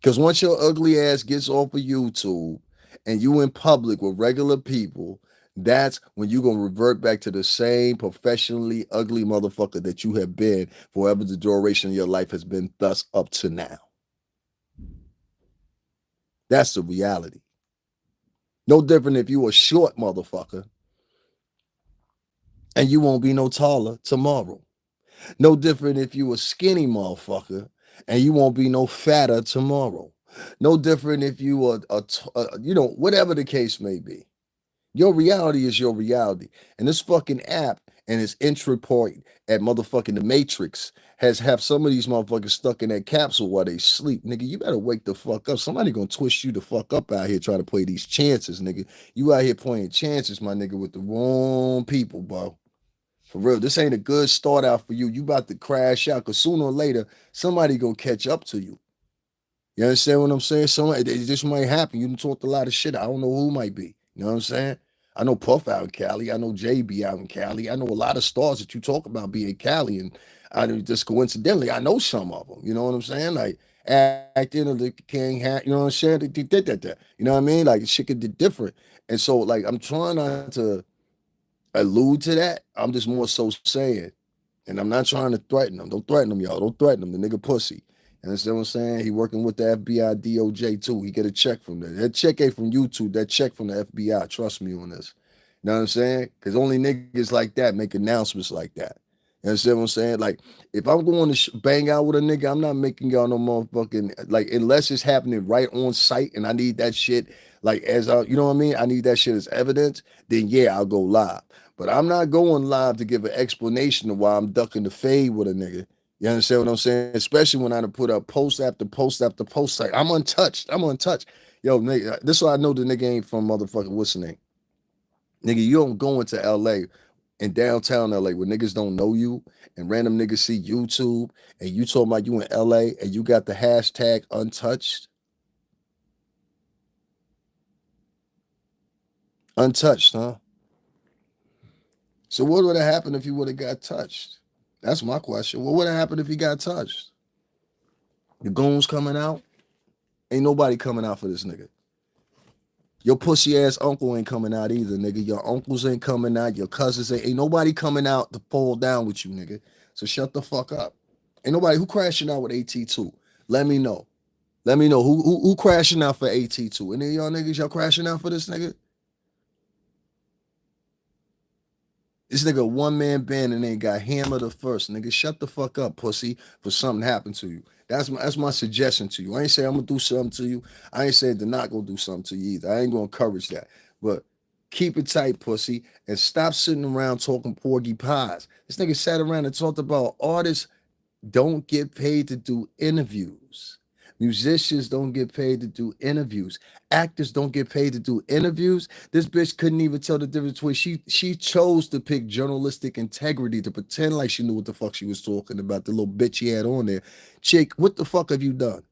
Because once your ugly ass gets off of YouTube and you in public with regular people, that's when you're gonna revert back to the same professionally ugly motherfucker that you have been for whatever the duration of your life has been thus up to now. That's the reality. No different if you a short motherfucker and you won't be no taller tomorrow. No different if you a skinny motherfucker and you won't be no fatter tomorrow. No different if you you know, whatever the case may be. Your reality is your reality. And this fucking app and its entry point at motherfucking the Matrix has have some of these motherfuckers stuck in that capsule while they sleep. Nigga, you better wake the fuck up. Somebody gonna twist you the fuck up out here trying to play these chances, nigga. You out here playing chances, my nigga, with the wrong people, bro. For real, this ain't a good start out for you. You about to crash out because sooner or later, somebody gonna catch up to you. You understand what I'm saying? Somebody, this might happen. You done talked a lot of shit. I don't know who might be. You know what I'm saying? I know Puff out in Cali. I know JB out in Cali. I know a lot of stars that you talk about being Cali, and I just coincidentally I know some of them. You know what I'm saying? Like acting of the King hat. You know what I'm saying? They did that. You know what I mean? Like shit could be different. And so like I'm trying not to allude to that. I'm just more so saying, and I'm not trying to threaten him. Don't threaten him, y'all. Don't threaten him. The nigga pussy. You understand what I'm saying? He working with the FBI, DOJ too. He get a check from that. That check ain't from YouTube. That check from the FBI. Trust me on this. You know what I'm saying? Because only niggas like that make announcements like that. You understand what I'm saying? Like, if I'm going to bang out with a nigga, I'm not making y'all no motherfucking, like, unless it's happening right on site and I need that shit, like, you know what I mean? I need that shit as evidence, then yeah, I'll go live. But I'm not going live to give an explanation of why I'm ducking the fade with a nigga. You understand what I'm saying? Especially when I done put up post after post after post. Like, I'm untouched. I'm untouched. Yo, nigga, this is why I know the nigga ain't from motherfucking what's the name? Nigga, you don't go into LA in downtown LA where niggas don't know you and random niggas see YouTube and you talking about you in LA and you got the hashtag untouched. Untouched, huh? So what would have happened if you would have got touched? That's my question. What would have happened if he got touched? The goons coming out? Ain't nobody coming out for this nigga. Your pussy ass uncle ain't coming out either, nigga. Your uncles ain't coming out. Your cousins ain't nobody coming out to fall down with you, nigga. So shut the fuck up. Ain't nobody who crashing out with AT2. Let me know. Let me know who crashing out for AT2. Any of y'all niggas y'all crashing out for this nigga? This nigga one man band and ain't got hammer the first. Nigga, shut the fuck up, pussy, for something happened to you. That's my suggestion to you. I ain't say I'm gonna do something to you. I ain't saying they're not gonna do something to you either. I ain't gonna encourage that. But keep it tight, pussy, and stop sitting around talking porgy pies. This nigga sat around and talked about artists don't get paid to do interviews. Musicians don't get paid to do interviews. Actors don't get paid to do interviews. This bitch couldn't even tell the difference between she chose to pick journalistic integrity to pretend like she knew what the fuck she was talking about. The little bitch she had on there. Chick, what the fuck have you done?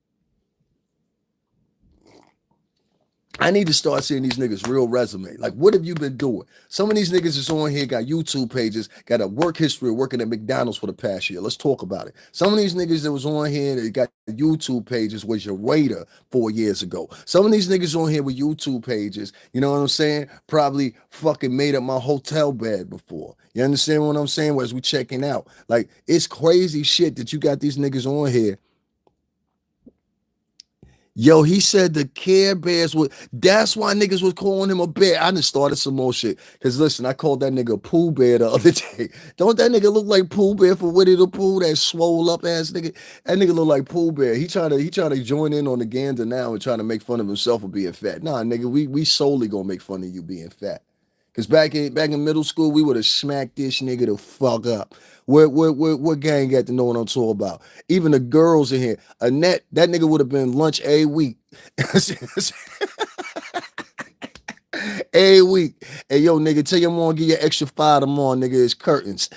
I need to start seeing these niggas real resume. Like, what have you been doing? Some of these niggas that's on here got YouTube pages, got a work history of working at McDonald's for the past year. Let's talk about it. Some of these niggas that was on here that got YouTube pages was your waiter 4 years ago. Some of these niggas on here with YouTube pages, you know what I'm saying? Probably fucking made up my hotel bed before. You understand what I'm saying? As we checking out. Like, it's crazy shit that you got these niggas on here. Yo, he said the Care Bears would. That's why niggas was calling him a bear. I just started some more shit. Cause listen, I called that nigga Pooh Bear the other day. Don't that nigga look like Pooh Bear for Winnie the Pooh? That swole up ass nigga. That nigga look like Pooh Bear. He trying to join in on the gander now and trying to make fun of himself for being fat. Nah, nigga, we solely gonna make fun of you being fat. Cause back in middle school, we would have smacked this nigga the fuck up. What gang got to know what I'm talking about? Even the girls in here, Annette, that nigga would have been lunch a week. A week. Hey, yo, nigga, tell your mom give you extra $5 tomorrow, nigga. It's curtains.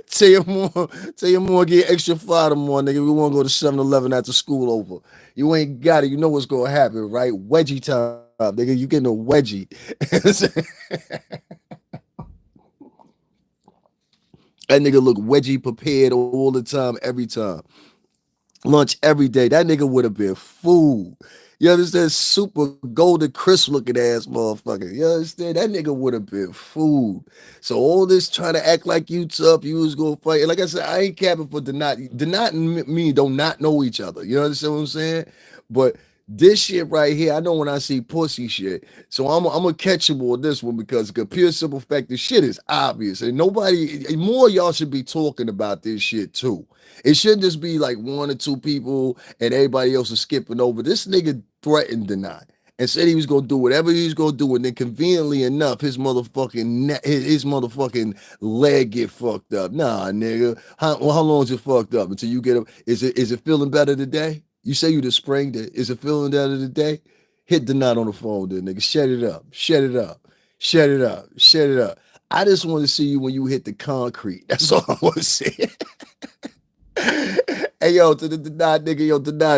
Tell your mom get extra $5 tomorrow, nigga. We want to go to 7-Eleven after school over. You ain't got it. You know what's gonna happen, right? Wedgie time, nigga. You getting a wedgie. That nigga look wedgie prepared all the time, every time. Lunch every day. That nigga would have been food. You understand? Super golden crisp looking ass motherfucker. You understand? That nigga would have been food. So all this trying to act like you tough, you was gonna fight. And like I said, I ain't capping for Denot. Denot and me don't not know each other. You understand what I'm saying? But this shit right here, I know when I see pussy shit. So I'm gonna catch him on this one because the pure simple fact this shit is obvious. And nobody more of y'all should be talking about this shit too. It shouldn't just be like one or two people and everybody else is skipping over. This nigga threatened Deny and said he was gonna do whatever he was gonna do, and then conveniently enough, his motherfucking his motherfucking leg get fucked up. Nah, nigga. How long is it fucked up until you get up? Is it feeling better today? You say you the spring that is it feeling better today? Hit the knot on the phone, then nigga. Shut it up. Shut it up. Shut it up. Shut it up. I just want to see you when you hit the concrete. That's all I want to see. Hey, Hey yo, to the deny nigga, yo, deny.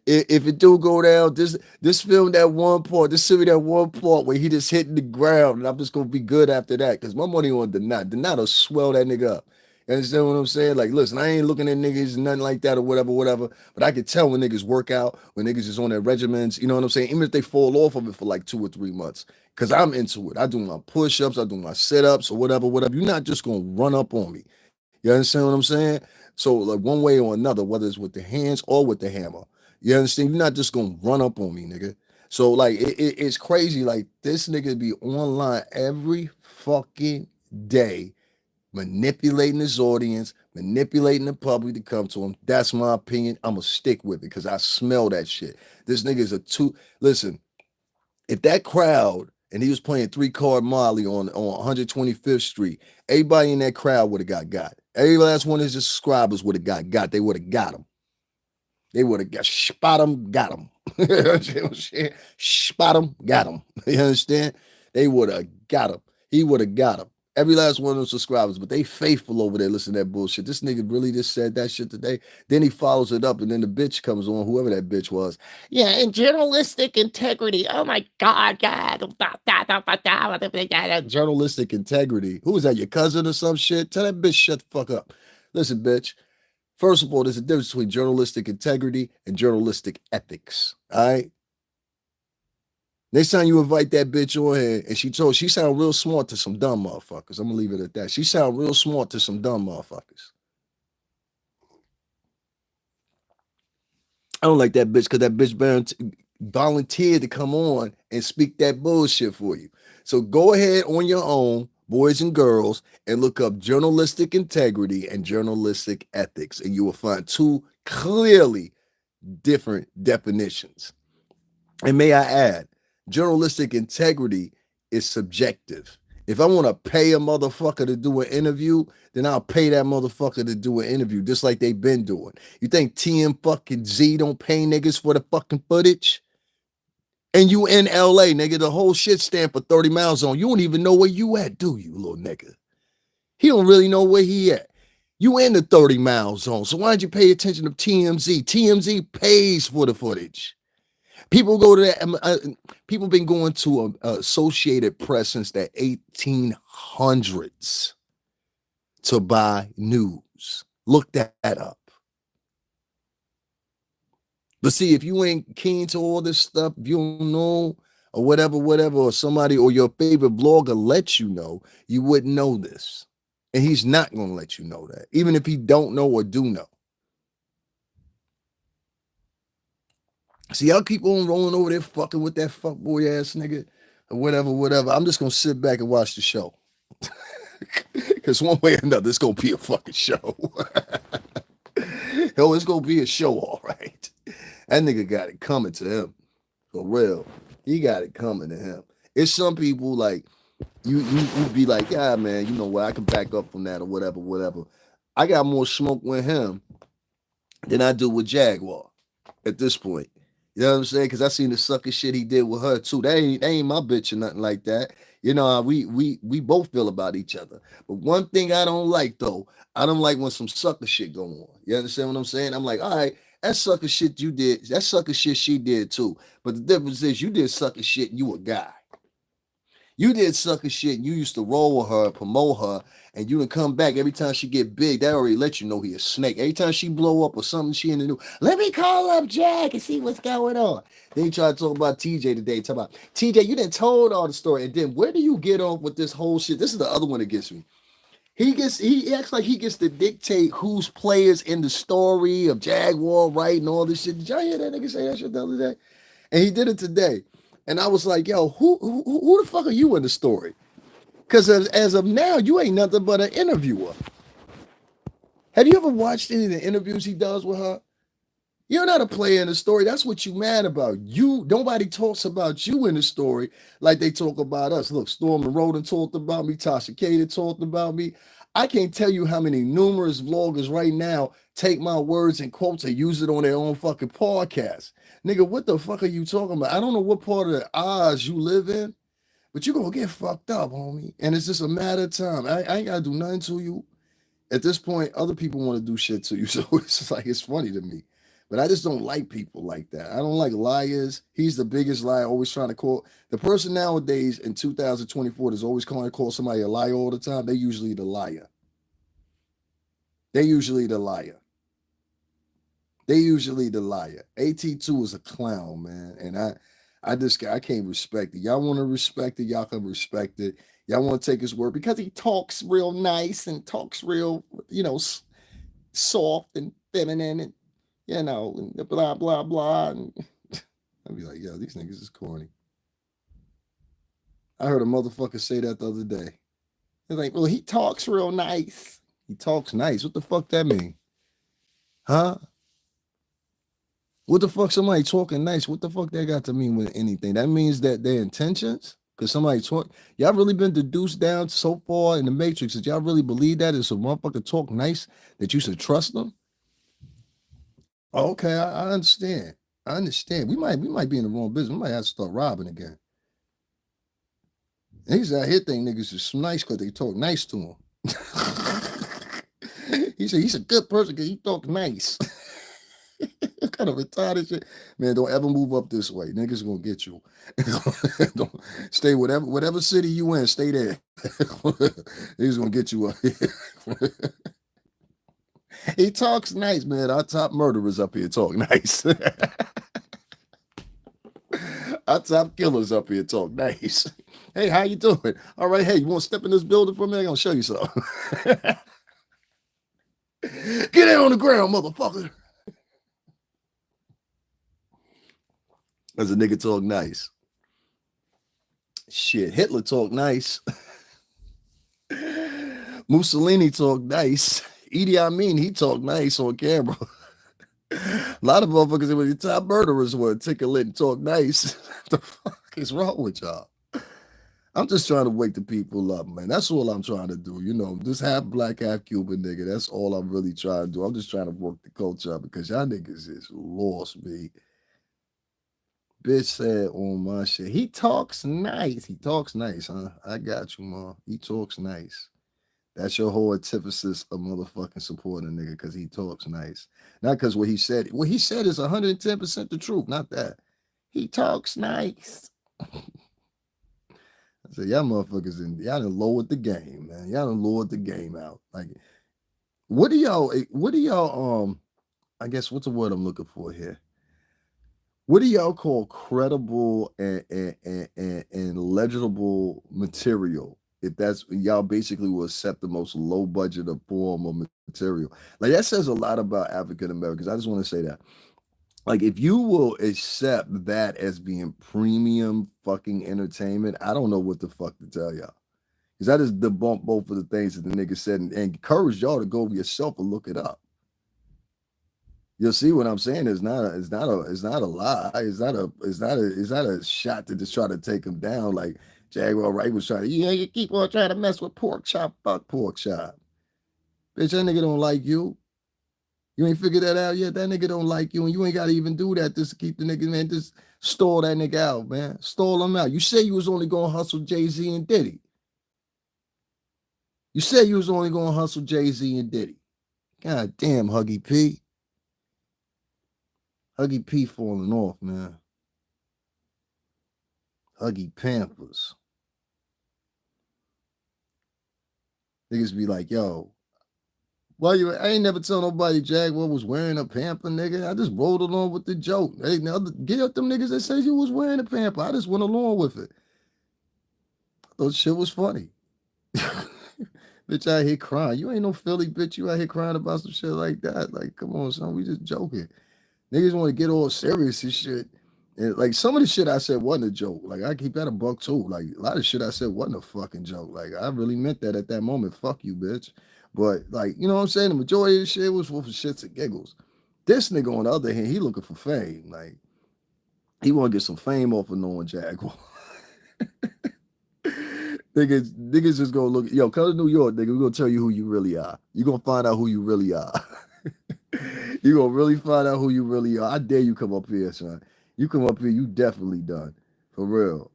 If it do go down, this film that one part, this series that one part where he just hitting the ground, and I'm just gonna be good after that, cause my money on deny. Deny will swell that nigga up. You understand what I'm saying? Like, listen, I ain't looking at niggas nothing like that or whatever, whatever. But I can tell when niggas work out, when niggas is on their regimens. You know what I'm saying? Even if they fall off of it for like 2 or 3 months, cause I'm into it. I do my push-ups, I do my sit-ups or whatever, whatever. You're not just gonna run up on me. You understand what I'm saying? So, like one way or another, whether it's with the hands or with the hammer, you understand? You're not just gonna run up on me, nigga. So, like, it's crazy. Like, this nigga be online every fucking day, manipulating his audience, manipulating the public to come to him. That's my opinion. I'm gonna stick with it because I smell that shit. This nigga is a two. Listen, if that crowd and he was playing 3 card Molly on 125th Street, everybody in that crowd would have got. Every last one of his subscribers would have got. They would have got him. They would have got spot him, got him. You know what I'm saying? Spot him, got him. You understand? They would have got him. He would have got him. Every last one of those subscribers, but they faithful over there listening to that bullshit. This nigga really just said that shit today. Then he follows it up, and then the bitch comes on, whoever that bitch was. Yeah, and journalistic integrity. Oh my God, journalistic integrity. Who is that? Your cousin or some shit? Tell that bitch shut the fuck up. Listen, bitch. First of all, there's a difference between journalistic integrity and journalistic ethics. All right. Next time you invite that bitch on here, and she sound real smart to some dumb motherfuckers. I'm gonna leave it at that. She sound real smart to some dumb motherfuckers. I don't like that bitch because that bitch volunteered to come on and speak that bullshit for you. So go ahead on your own, boys and girls, and look up journalistic integrity and journalistic ethics, and you will find two clearly different definitions. And may I add, journalistic integrity is subjective. If I want to pay a motherfucker to do an interview, then I'll pay that motherfucker to do an interview, just like they've been doing. You think TM fucking Z don't pay niggas for the fucking footage? And you in LA, nigga, the whole shit stand for 30 miles on. You don't even know where you at, do you, little nigga? He don't really know where he at. You in the 30-mile zone, so why don't you pay attention to TMZ? TMZ pays for the footage. People go to that. People been going to Associated Press since the 1800s to buy news. Look that up. But see, if you ain't keen to all this stuff, if you don't know or whatever, or somebody or your favorite blogger lets you know, you wouldn't know this. And he's not going to let you know that, even if he don't know or do know. See, y'all keep on rolling over there fucking with that fuckboy ass nigga or whatever. I'm just going to sit back and watch the show. Because one way or another, it's going to be a fucking show. Yo, it's going to be a show, all right. That nigga got it coming to him. For real. He got it coming to him. It's some people like, you be like, yeah, man, you know what? I can back up from that or whatever. I got more smoke with him than I do with Jaguar at this point. You know what I'm saying? Because I seen the sucker shit he did with her too. That ain't my bitch or nothing like that. You know, we both feel about each other. But one thing I don't like though, I don't like when some sucker shit go on. You understand what I'm saying? I'm like, all right, that sucker shit you did, that sucker shit she did too. But the difference is you did sucker shit, you a guy. You did sucker shit. You used to roll with her, promote her, and you would come back every time she get big. That already let you know he a snake. Every time she blow up or something, she in the new. Let me call up Jack and see what's going on. Then you try to talk about TJ today. Talk about TJ. You didn't told all the story, and then where do you get off with this whole shit? This is the other one that gets me. He acts like he gets to dictate who's players in the story of Jaguar Wright and all this shit. Did y'all hear that nigga say that shit the other day? And he did it today. And I was like, yo, who the fuck are you in the story? Because as of now, you ain't nothing but an interviewer. Have you ever watched any of the interviews he does with her? You're not a player in the story. That's what you mad about. Nobody talks about you in the story like they talk about us. Look, Storm and Roden talked about me. Tasha Kader talked about me. I can't tell you how many numerous vloggers right now take my words and quotes and use it on their own fucking podcast. Nigga, what the fuck are you talking about? I don't know what part of the Oz you live in, but you're going to get fucked up, homie. And it's just a matter of time. I ain't got to do nothing to you. At this point, other people want to do shit to you, so it's like it's funny to me. But I just don't like people like that. I don't like liars. He's the biggest liar, always trying to call the person nowadays in 2024 that's always calling to call somebody a liar all the time. They usually the liar. They usually the liar. They usually the liar. AT2 is a clown, man. And I can't respect it. Y'all want to respect it, y'all can respect it. Y'all want to take his word because he talks real nice and talks real, soft and feminine and and blah blah blah. And I'd be like, yo, these niggas is corny. I heard a motherfucker say that the other day. They're like, well, he talks real nice. He talks nice. What the fuck that mean? Huh? What the fuck somebody talking nice? What the fuck that got to mean with anything? That means that their intentions? Because somebody talk, y'all really been deduced down so far in the matrix that y'all really believe that if a motherfucker talk nice, that you should trust them? Okay, I understand. I understand. We might be in the wrong business. We might have to start robbing again. Niggas out here think niggas is nice because they talk nice to him. He said he's a good person because he talk nice. Kind of retarded shit. Man, don't ever move up this way. Niggas gonna get you. Don't stay whatever city you in, stay there. He's gonna get you up here. He talks nice, man. Our top murderers up here talk nice. Our top killers up here talk nice. Hey, how you doing? All right, hey, you want to step in this building for me? I'm gonna show you something. Get in on the ground, motherfucker. As a nigga talk nice. Shit, Hitler talk nice. Mussolini talk nice. Idi Amin, he talk nice on camera. A lot of motherfuckers with the top murderers were tickle it and talk nice. What the fuck is wrong with y'all? I'm just trying to wake the people up, man. That's all I'm trying to do. This half black, half Cuban nigga. That's all I'm really trying to do. I'm just trying to work the culture up because y'all niggas is lost, me. Bitch said on my shit. He talks nice. He talks nice, huh? I got you, Mom. He talks nice. That's your whole antithesis of motherfucking supporting a nigga because he talks nice. Not because what he said is 110% the truth, not that. He talks nice. I said, y'all motherfuckers, y'all done lowered the game, man. Y'all done lowered the game out. Like, what do y'all, I guess, what's the word I'm looking for here? What do y'all call credible and legible material? If that's y'all basically will accept the most low budget of form of material. Like that says a lot about African Americans. I just want to say that. Like if you will accept that as being premium fucking entertainment, I don't know what the fuck to tell y'all. Because I just debunked both of the things that the nigga said and encourage y'all to go yourself and look it up. You'll see what I'm saying. It's not a lie. It's not a shot to just try to take him down. Like Jaguar Wright was trying to, you keep on trying to mess with Porkchop. Fuck Porkchop. Bitch, that nigga don't like you. You ain't figured that out yet. That nigga don't like you, and you ain't gotta even do that just to keep the nigga, man. Just stall that nigga out, man. Stall him out. You say you was only gonna hustle Jay-Z and Diddy. You said you was only gonna hustle Jay-Z and Diddy. God damn, Huggy P. Huggy P falling off, man. Huggy Pampers. Niggas be like, yo, I ain't never tell nobody Jaguar was wearing a pamper, nigga. I just rolled along with the joke. Hey, now get up them niggas that say you was wearing a pamper. I just went along with it. I thought shit was funny. Bitch out here crying. You ain't no Philly bitch. You out here crying about some shit like that. Like, come on, son. We just joking. Niggas want to get all serious and shit. And like some of the shit I said wasn't a joke. Like I keep that a buck too. Like a lot of shit I said wasn't a fucking joke. Like I really meant that at that moment. Fuck you, bitch. But like, you know what I'm saying? The majority of the shit was for shits and giggles. This nigga on the other hand, he looking for fame. Like he want to get some fame off of knowing Jaguar. Niggas just gonna look. Yo, come to New York, nigga. We gonna tell you who you really are. You gonna find out who you really are. You gonna really find out who you really are. I dare you come up here, son. You come up here, you definitely done. For real.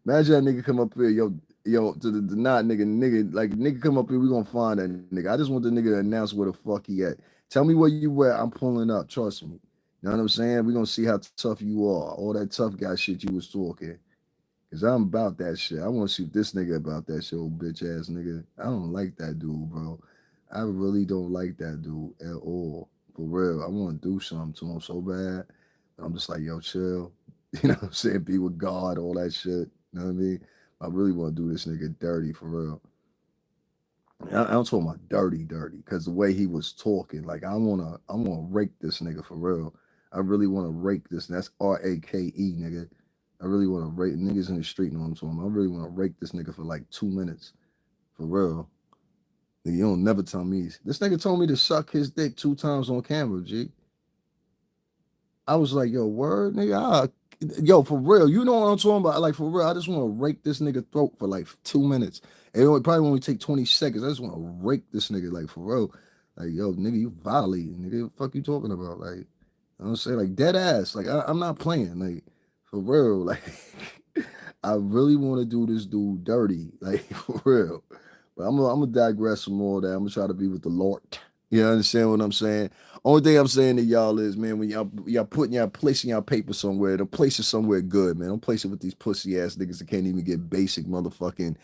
Imagine that nigga come up here, yo. yo, to the not nigga, like nigga come up here, we gonna find that nigga. I just want the nigga to announce where the fuck he at. Tell me where you at. I'm pulling up. Trust me. You know what I'm saying? We gonna see how tough you are. All that tough guy shit you was talking. Cause I'm about that shit. I want to shoot this nigga about that shit, old bitch ass nigga. I don't like that dude, bro. I really don't like that dude at all. For real. I want to do something to him so bad. I'm just like, yo, chill. You know what I'm saying? Be with God, all that shit. You know what I mean? I really want to do this nigga dirty for real. I'm talking about dirty, because the way he was talking, like I wanna rake this nigga for real. I really wanna rake this. That's RAKE, nigga. I really wanna rake niggas in the street. Know what I'm talking about? I really wanna rake this nigga for like 2 minutes, for real. Nigga, you don't never tell me. This nigga told me to suck his dick 2 times on camera, G. I was like, yo, word, nigga. Yo, for real. You know what I'm talking about? Like, for real. I just want to rake this nigga throat for like 2 minutes. It probably only take 20 seconds. I just want to rake this nigga, like, for real. Like, yo, nigga, you violating. Nigga, what the fuck you talking about? Like, you know what I'm saying? Like, dead ass. Like, I'm not playing. Like, for real. Like, I really want to do this dude dirty. Like, for real. But I'm gonna digress some more of that. I'm gonna try to be with the Lord. You understand what I'm saying? Only thing I'm saying to y'all is, man, when y'all putting y'all placing y'all paper somewhere, don't place it somewhere good, man. Don't place it with these pussy ass niggas that can't even get basic motherfucking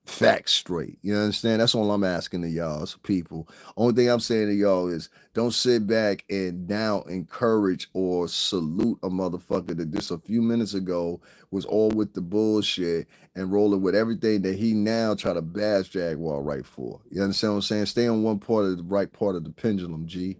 facts straight. You understand? That's all I'm asking to y'all, as people. Only thing I'm saying to y'all is don't sit back and now encourage or salute a motherfucker that just a few minutes ago was all with the bullshit and rolling with everything that he now try to bash Jaguar Wright for. You understand what I'm saying? Stay on one part of the right part of the pendulum, G.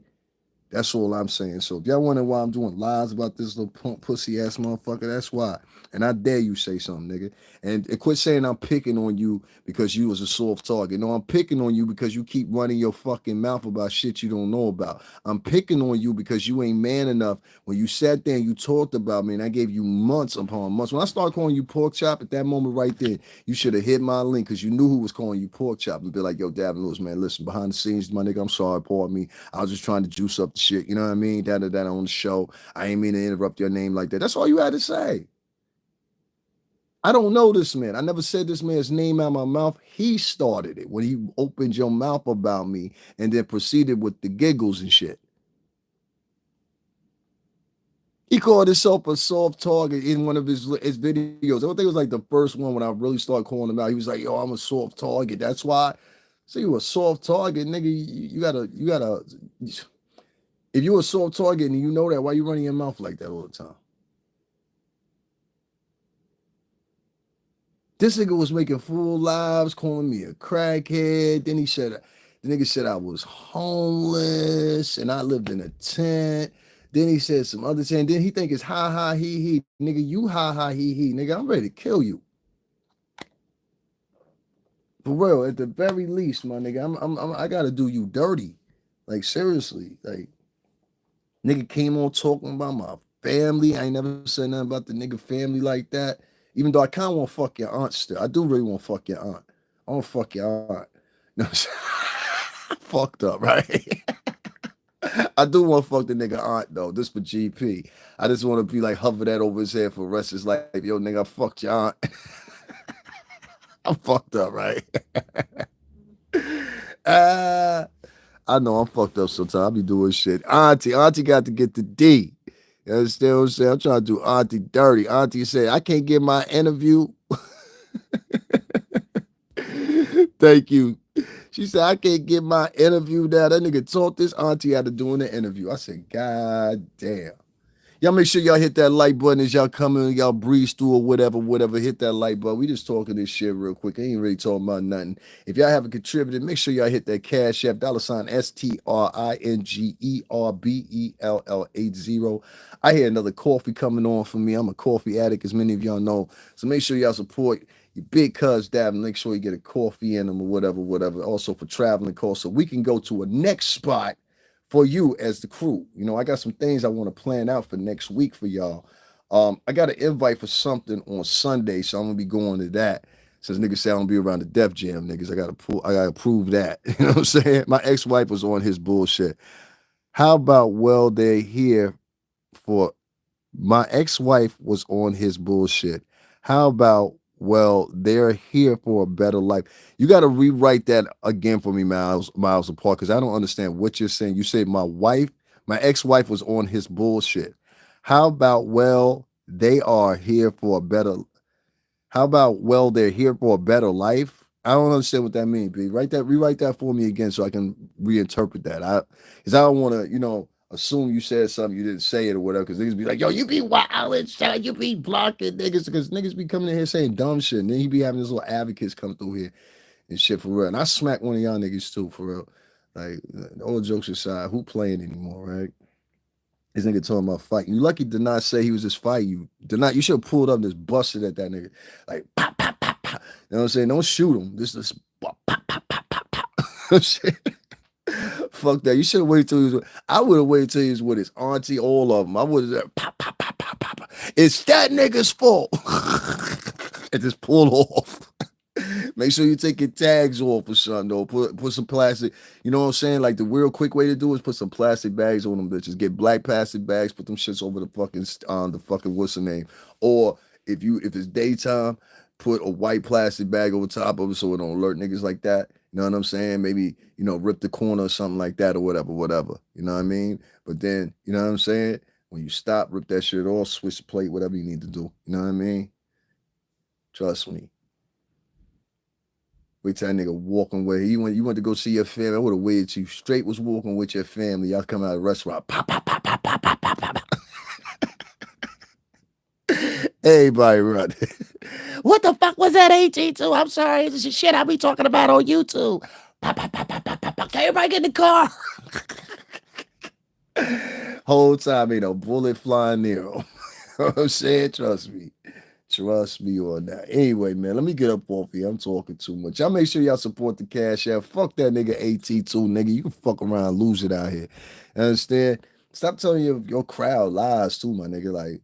That's all I'm saying. So if y'all wondering why I'm doing lies about this little punk pussy ass motherfucker, that's why. And I dare you say something, nigga. And quit saying I'm picking on you because you was a soft target. No, I'm picking on you because you keep running your fucking mouth about shit you don't know about. I'm picking on you because you ain't man enough. When you sat there and you talked about me, and I gave you months upon months. When I started calling you pork chop at that moment right there, you should have hit my link because you knew who was calling you pork chop. And be like, yo, Davin Lewis, man, listen, behind the scenes, my nigga, I'm sorry, pardon me. I was just trying to juice up the shit. You know what I mean? That on the show. I ain't mean to interrupt your name like that. That's all you had to say. I don't know this man. I never said this man's name out of my mouth. He started it when he opened your mouth about me and then proceeded with the giggles and shit. He called himself a soft target in one of his videos. I think it was like the first one when I really started calling him out. He was like, yo, I'm a soft target. That's why. So you a soft target, nigga. You gotta. If you're a soft target and you know that, why you running your mouth like that all the time? This nigga was making full lives, calling me a crackhead. Then he said, the nigga said I was homeless and I lived in a tent. Then he said some other thing. Then he think it's ha ha he. Nigga, you ha ha he. Nigga, I'm ready to kill you. For real, at the very least, my nigga, I gotta do you dirty. Like seriously. Like nigga came on talking about my family. I ain't never said nothing about the nigga family like that. Even though I kind of want to fuck your aunt still. I do really want to fuck your aunt. I want to fuck your aunt. No, fucked up, right? I do want to fuck the nigga aunt though. This for GP. I just want to be like hover that over his head for the rest of his life. Yo, nigga, I fucked your aunt. I'm fucked up, right? uh, I know I'm fucked up sometimes. I be doing shit. Auntie got to get the D. You understand what I'm saying? I'm trying to do Auntie dirty. Auntie said, I can't get my interview. Thank you. She said, I can't get my interview now. That nigga taught this auntie how to do an interview. I said, God damn. Y'all make sure y'all hit that like button as y'all come in, y'all breeze through or whatever. Hit that like button. We just talking this shit real quick. I ain't really talking about nothing. If y'all haven't contributed, make sure y'all hit that Cash App, $ STRINGERBELL80. I hear another coffee coming on for me. I'm a coffee addict, as many of y'all know. So make sure y'all support your big cuz dab and make sure you get a coffee in them or whatever. Also for traveling costs. So we can go to a next spot for you as the crew. You know, I got some things I want to plan out for next week for y'all. I got an invite for something on Sunday, so I'm gonna be going to that. Since niggas say I'm gonna be around the Def Jam niggas, I gotta prove that. You know what I'm saying? My ex-wife was on his bullshit. How about they're here for my ex-wife was on his bullshit. How about well, they're here for a better life. You got to rewrite that again for me, Miles apart, because I don't understand what you're saying. You say my ex-wife was on his bullshit. How about, well, they are here for a better how about, well, they're here for a better life? I don't understand what that means, B. Rewrite that for me again so I can reinterpret that. Because I don't want to, assume you said something you didn't say it or whatever. Because niggas be like, yo, you be wildin', son, you be blocking niggas. Because niggas be coming in here saying dumb shit. And then he be having his little advocates come through here and shit for real. And I smack one of y'all niggas too, for real. Like, all jokes aside, who playing anymore, right? This nigga talking about fight. You lucky did not say he was just fighting you. Did not. You should have pulled up and just busted at that nigga. Like pop, pop, pop, pop. You know what I'm saying? Don't shoot him. This pop, pop, pop, pop, pop, pop. Shit. Fuck that. You should have waited till he was. I would have waited till he was with his auntie, all of them. I would have pop, pop, pop, pop, pop, pop. It's that nigga's fault. And just pull off. Make sure you take your tags off or something, though. Put some plastic. You know what I'm saying? Like the real quick way to do is put some plastic bags on them bitches. Get black plastic bags, put them shits over the fucking what's the name? Or if it's daytime, put a white plastic bag over top of it so it don't alert niggas like that. You know what I'm saying? Maybe, rip the corner or something like that or whatever. You know what I mean? But then, you know what I'm saying? When you stop, rip that shit off, switch the plate, whatever you need to do. You know what I mean? Trust me. Wait till that nigga walking with you went to go see your family. I would have waited till you straight was walking with your family. Y'all come out of the restaurant. Pop, pop, pop, pop, pop, pop, pop, pop. Everybody run. What the fuck was that AT2? I'm sorry. This is shit I be talking about on YouTube. Pop, pop, pop, pop, pop, pop, pop. Everybody get in the car. Whole time ain't a bullet flying near him. You know what I'm saying? Trust me. Trust me on that. Anyway, man, let me get up off here. I'm talking too much. Y'all make sure y'all support the Cash App. Fuck that nigga AT2, nigga. You can fuck around and lose it out here. You understand? Stop telling your crowd lies too, my nigga. Like,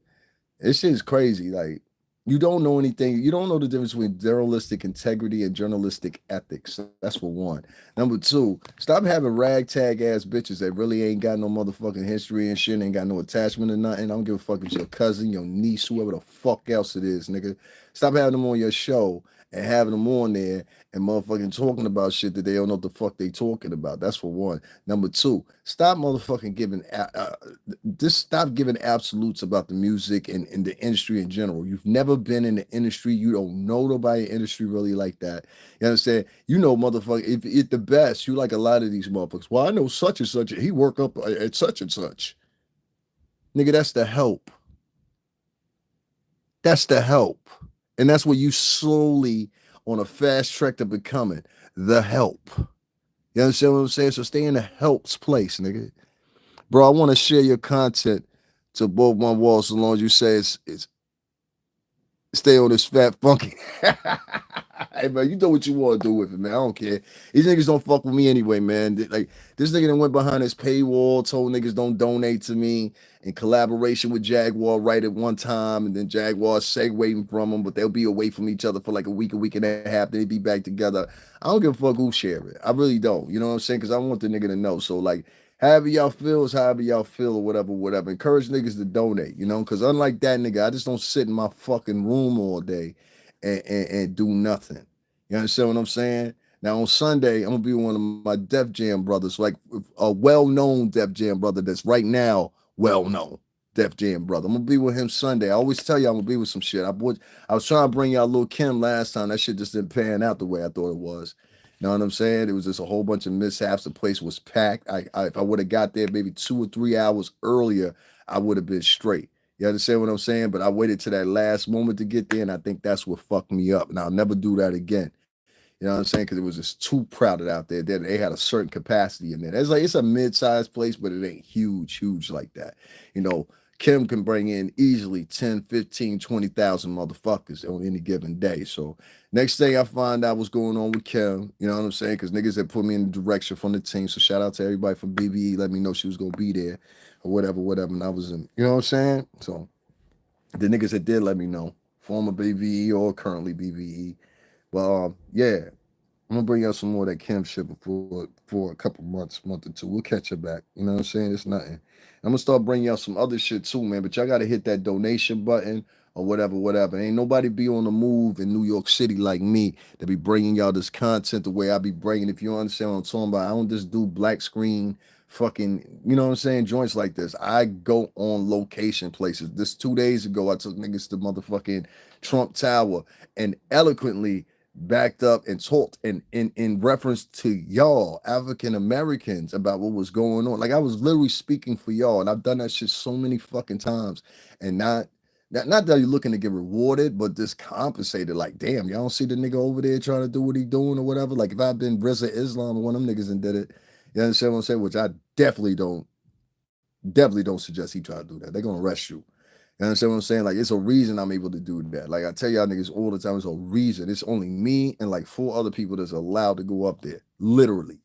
this shit is crazy. Like, you don't know anything. You don't know the difference between journalistic integrity and journalistic ethics. That's for one. Number two, stop having ragtag ass bitches that really ain't got no motherfucking history and shit, ain't got no attachment or nothing. I don't give a fuck if it's your cousin, your niece, whoever the fuck else it is, nigga. Stop having them on your show and having them on there and motherfucking talking about shit that they don't know what the fuck they talking about. That's for one. Number two, stop motherfucking giving just stop giving absolutes about the music and the industry in general. You've never been in the industry. You don't know nobody in the industry really like that. You understand? You know, motherfucker, if it's the best, you like a lot of these motherfuckers. Well, I know such and such. He work up at such and such. Nigga, that's the help. That's the help. And that's where you slowly on a fast track to becoming the help. You understand what I'm saying? So stay in the helps place, nigga. Bro, I want to share your content to both my walls so long as you say it's stay on this fat funky. Hey man, you do what you want to do with it, man. I don't care. These niggas don't fuck with me anyway, man. Like this nigga that went behind his paywall, told niggas don't donate to me in collaboration with Jaguar Wright at one time, and then Jaguar segueing from them, but they'll be away from each other for like a week and a half. Then they be back together. I don't give a fuck who share it. I really don't. You know what I'm saying? Because I want the nigga to know. So like however y'all feel is however y'all feel or whatever. Encourage niggas to donate, because unlike that nigga, I just don't sit in my fucking room all day and do nothing. You understand what I'm saying? Now on Sunday, I'm gonna be one of my Def Jam brothers, like a well-known Def Jam brother that's right now well-known Def Jam brother. I'm gonna be with him Sunday. I always tell you I'm gonna be with some shit. I was trying to bring y'all Lil Kim last time. That shit just didn't pan out the way I thought it was. You know what I'm saying? It was just a whole bunch of mishaps. The place was packed. If I would have got there maybe 2 or 3 hours earlier, I would have been straight. You understand what I'm saying? But I waited to that last moment to get there, and I think that's what fucked me up. And I'll never do that again. You know what I'm saying? Because it was just too crowded out there. They had a certain capacity in there. It's a mid-sized place, but it ain't huge like that. Kim can bring in easily 10, 15, 20,000 motherfuckers on any given day. So next thing I find out what's going on with Kim, you know what I'm saying? Because niggas had put me in the direction from the team. So shout out to everybody from BBE. Let me know she was going to be there or whatever. And I was in, you know what I'm saying? So the niggas that did let me know, former BBE or currently BBE. But yeah, I'm gonna bring out some more of that Kim shit for a couple months, month or two. We'll catch it back. You know what I'm saying? It's nothing. I'm gonna start bringing out some other shit too, man. But y'all gotta hit that donation button or whatever, whatever. Ain't nobody be on the move in New York City like me to be bringing y'all this content the way I be bringing. If you understand what I'm talking about, I don't just do black screen fucking, you know what I'm saying, joints like this. I go on location places. This 2 days ago, I took niggas to motherfucking Trump Tower and eloquently backed up and talked in reference to y'all African Americans about what was going on. Like I was literally speaking for y'all, and I've done that shit so many fucking times, and not that you're looking to get rewarded, but just compensated. Like, damn, y'all don't see the nigga over there trying to do what he doing or whatever. Like if I've been Rizza Islam or one of them niggas and did it, you understand what I'm saying? Which I definitely don't suggest he try to do that. They're gonna arrest you. You understand what I'm saying? Like, it's a reason I'm able to do that. Like, I tell y'all niggas all the time, it's a reason. It's only me and like 4 other people that's allowed to go up there. Literally.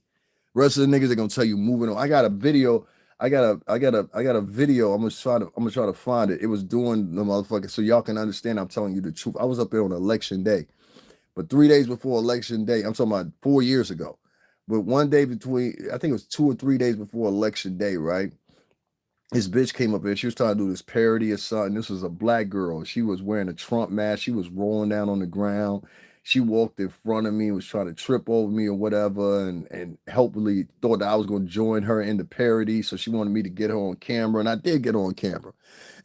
Rest of the niggas are gonna tell you moving on. I got a video. I got a video. I'm gonna try to find it. It was doing the motherfucker so y'all can understand I'm telling you the truth. I was up there on election day, but 3 days before election day, I'm talking about 4 years ago. But one day between, I think it was 2 or 3 days before election day, right? This bitch came up there. She was trying to do this parody or something. This was a black girl. She was wearing a Trump mask. She was rolling down on the ground. She walked in front of me, was trying to trip over me or whatever, and helpfully thought that I was going to join her in the parody. So she wanted me to get her on camera, and I did get her on camera.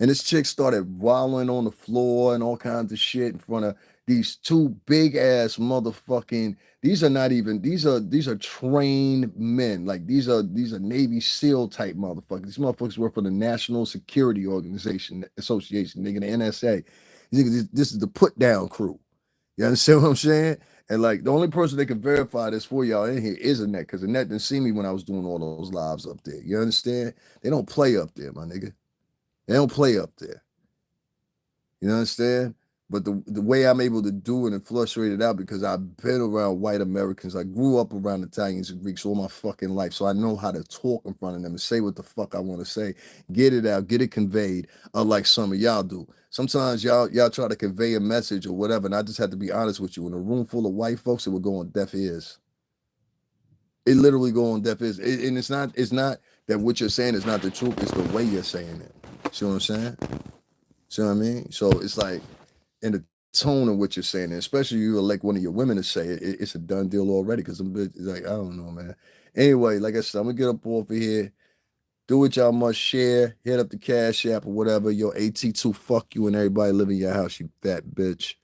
And this chick started wallowing on the floor and all kinds of shit in front of these 2 big ass motherfucking, these are not even, these are trained men. Like these are Navy SEAL type motherfuckers. These motherfuckers work for the National Security Organization Association, nigga, the NSA. This is the put down crew. You understand what I'm saying? And like the only person that can verify this for y'all in here is Annette, because Annette didn't see me when I was doing all those lives up there. You understand? They don't play up there, my nigga. They don't play up there. You understand? But the way I'm able to do it and fluctuate it out, because I've been around white Americans. I grew up around Italians and Greeks all my fucking life. So I know how to talk in front of them and say what the fuck I want to say. Get it out, get it conveyed, unlike some of y'all do. Sometimes y'all try to convey a message or whatever, and I just have to be honest with you. In a room full of white folks, it would go on deaf ears. It literally go on deaf ears. And it's not that what you're saying is not the truth, it's the way you're saying it. See what I'm saying? See what I mean? So it's like, in the tone of what you're saying, and especially you elect one of your women to say it, it's a done deal already. Because I'm like, I don't know, man. Anyway, like I said, I'm gonna get up off of here. Do what y'all must share. Hit up the Cash App or whatever. Yo, AT2, fuck you and everybody live in your house, you fat bitch.